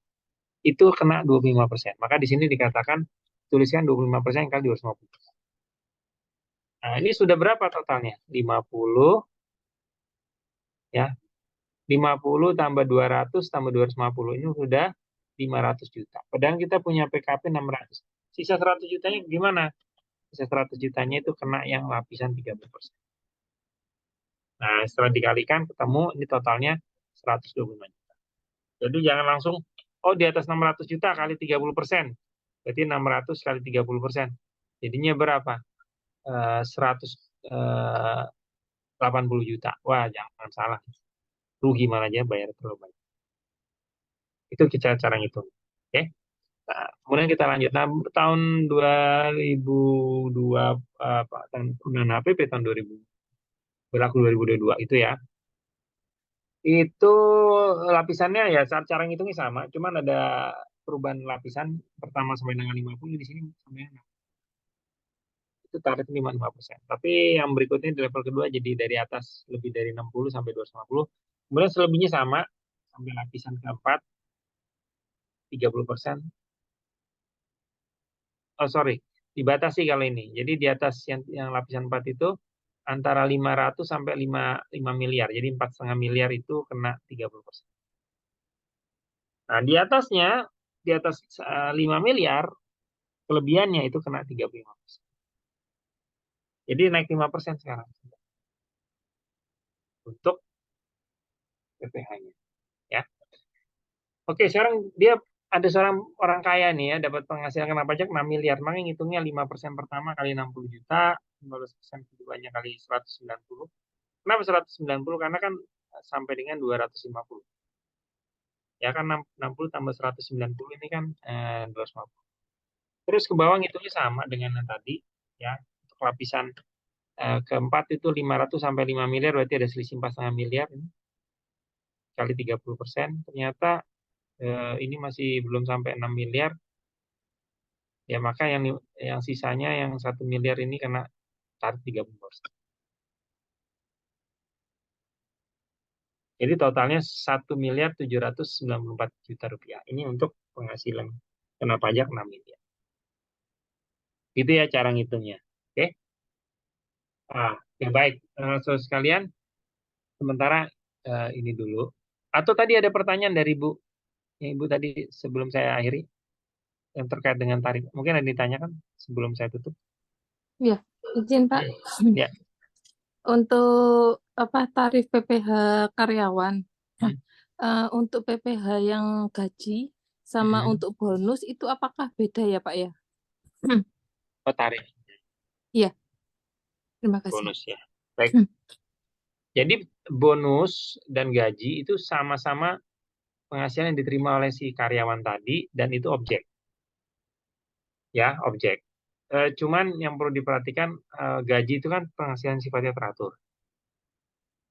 Itu kena 25%. Maka di sini dikatakan tuliskan 25% kali 250. Nah, ini sudah berapa totalnya? 50 ya. 50 tambah 200 tambah 250, ini sudah 500 juta. Padahal kita punya PKP 600. Sisa 100 jutanya gimana? Sisa 100 jutanya itu kena yang lapisan 30%. Nah, setelah dikalikan ketemu ini totalnya 125 juta. Jadi jangan langsung, oh di atas 600 juta kali 30%. Berarti 600 kali 30%. Jadinya berapa? 180 juta. Wah, jangan salah. Rugi malah aja bayar terlalu banyak. Itu cara ngitung. Oke. Nah, kemudian kita lanjut. Nah, tahun 2002, tahun penggunaan HPP tahun 2000, berlaku 2022 itu ya. Itu lapisannya ya cara ngitungnya sama, cuman ada perubahan lapisan pertama sampai dengan 50, di sini sampai 6. Itu tarif 55%. Tapi yang berikutnya di level kedua jadi dari atas lebih dari 60 sampai 250. Kemudian selebihnya sama sampai lapisan keempat 30%. Oh sorry, dibatasi kalau ini. Jadi di atas yang lapisan 4 itu antara 500 sampai 5 miliar. Jadi 4,5 miliar itu kena 30%. Nah, di atasnya, di atas 5 miliar, kelebihannya itu kena 35%. Jadi naik 5% sekarang. Untuk PPh-nya. Ya. Oke, sekarang dia ada seorang orang kaya nih ya, dapat penghasilan kena pajak 6 miliar. Makanya ngitungnya 5% pertama kali 60 juta, 15% keduanya kali 190. Kenapa 190? Karena kan sampai dengan 250. Ya kan 60 tambah 190 ini kan 250. Terus ke bawah ngitungnya sama dengan yang tadi ya. Untuk lapisan keempat itu 500 sampai 5 miliar, berarti ada selisih 4,5 miliar ini. Kali 30%, ternyata ini masih belum sampai 6 miliar. Ya maka yang sisanya yang 1 miliar ini kena tarif 30%. Jadi totalnya 1 miliar 794 juta rupiah. Ini untuk penghasilan kena pajak 6 miliar. Itu ya cara ngitungnya. Oke. Ya baik. Saudara sekalian, sementara ini dulu. Atau tadi ada pertanyaan dari Ibu, yang Ibu tadi sebelum saya akhiri, yang terkait dengan tarif. Mungkin ada ditanyakan sebelum saya tutup. Ya, izin Pak. Ya. Untuk tarif PPh karyawan. Untuk PPh yang gaji sama untuk bonus itu apakah beda ya Pak ya? Oh, tarif. Iya. Terima kasih. Bonus ya. Baik. Jadi bonus dan gaji itu sama-sama penghasilan yang diterima oleh si karyawan tadi, dan itu objek. Ya, objek. Cuman yang perlu diperhatikan, gaji itu kan penghasilan sifatnya teratur.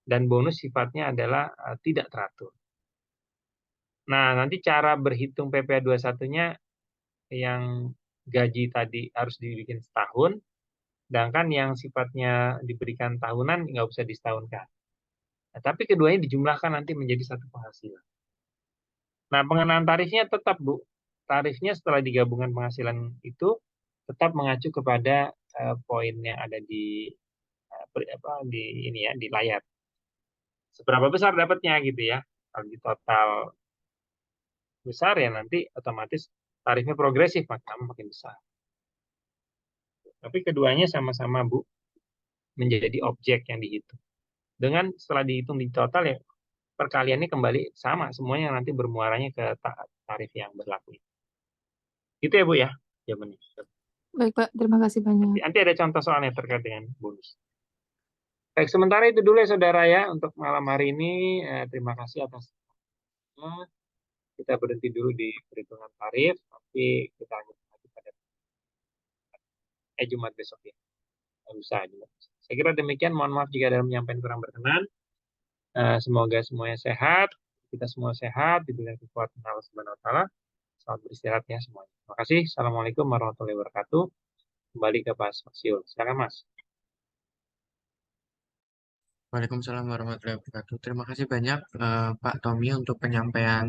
Dan bonus sifatnya adalah tidak teratur. Nah, nanti cara berhitung PPh 21-nya yang gaji tadi harus dibikin setahun, sedangkan yang sifatnya diberikan tahunan nggak usah disetahunkan. Nah, tapi keduanya dijumlahkan nanti menjadi satu penghasilan. Nah, pengenaan tarifnya tetap, Bu. Tarifnya setelah digabungkan penghasilan itu tetap mengacu kepada poin yang ada di ini ya, di layar. Seberapa besar dapatnya gitu ya. Kalau di total besar ya nanti otomatis tarifnya progresif, maka makin besar. Tapi keduanya sama-sama, Bu, menjadi objek yang dihitung. Dengan setelah dihitung di total ya perkaliannya kembali sama, semuanya nanti bermuaranya ke tarif yang berlaku. Itu ya Bu ya jawabannya. Baik Pak, terima kasih banyak. Nanti ada contoh soalnya terkait dengan bonus. Baik, sementara itu dulu ya saudara ya untuk malam hari ini. Terima kasih atas kita berhenti dulu di perhitungan tarif, tapi kita lanjut lagi pada Jumat besok ya. Lusa Jumat. Saya kira demikian. Mohon maaf jika ada menyampaikan kurang berkenan. Semoga semuanya sehat, kita semua sehat, diberikan kekuatan Allah Subhanahu wa taala. Selamat beristirahat ya semuanya. Terima kasih. Assalamualaikum warahmatullahi wabarakatuh. kembali ke Pak Sosiul. Silakan Mas. Waalaikumsalam warahmatullahi wabarakatuh. Terima kasih banyak Pak Tommy untuk penyampaian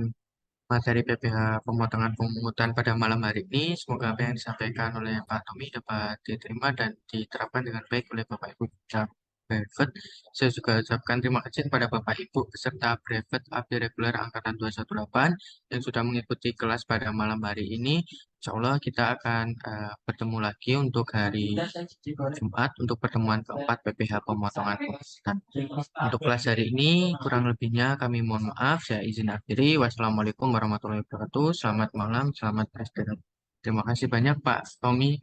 materi PPH pemotongan pungutan pada malam hari ini. Semoga apa yang disampaikan oleh Pak Tommy dapat diterima dan diterapkan dengan baik oleh Bapak Ibu peserta brevet. Saya juga ucapkan terima kasih kepada Bapak Ibu peserta brevet ABD reguler angkatan 218 yang sudah mengikuti kelas pada malam hari ini. Insya Allah kita akan bertemu lagi untuk hari Jumat untuk pertemuan keempat PPH pemotongan pungutan. Untuk kelas hari ini kurang lebihnya kami mohon maaf. Saya izin akhiri. Wassalamualaikum warahmatullahi wabarakatuh. Selamat malam, selamat beristirahat. Terima kasih banyak Pak Tommy.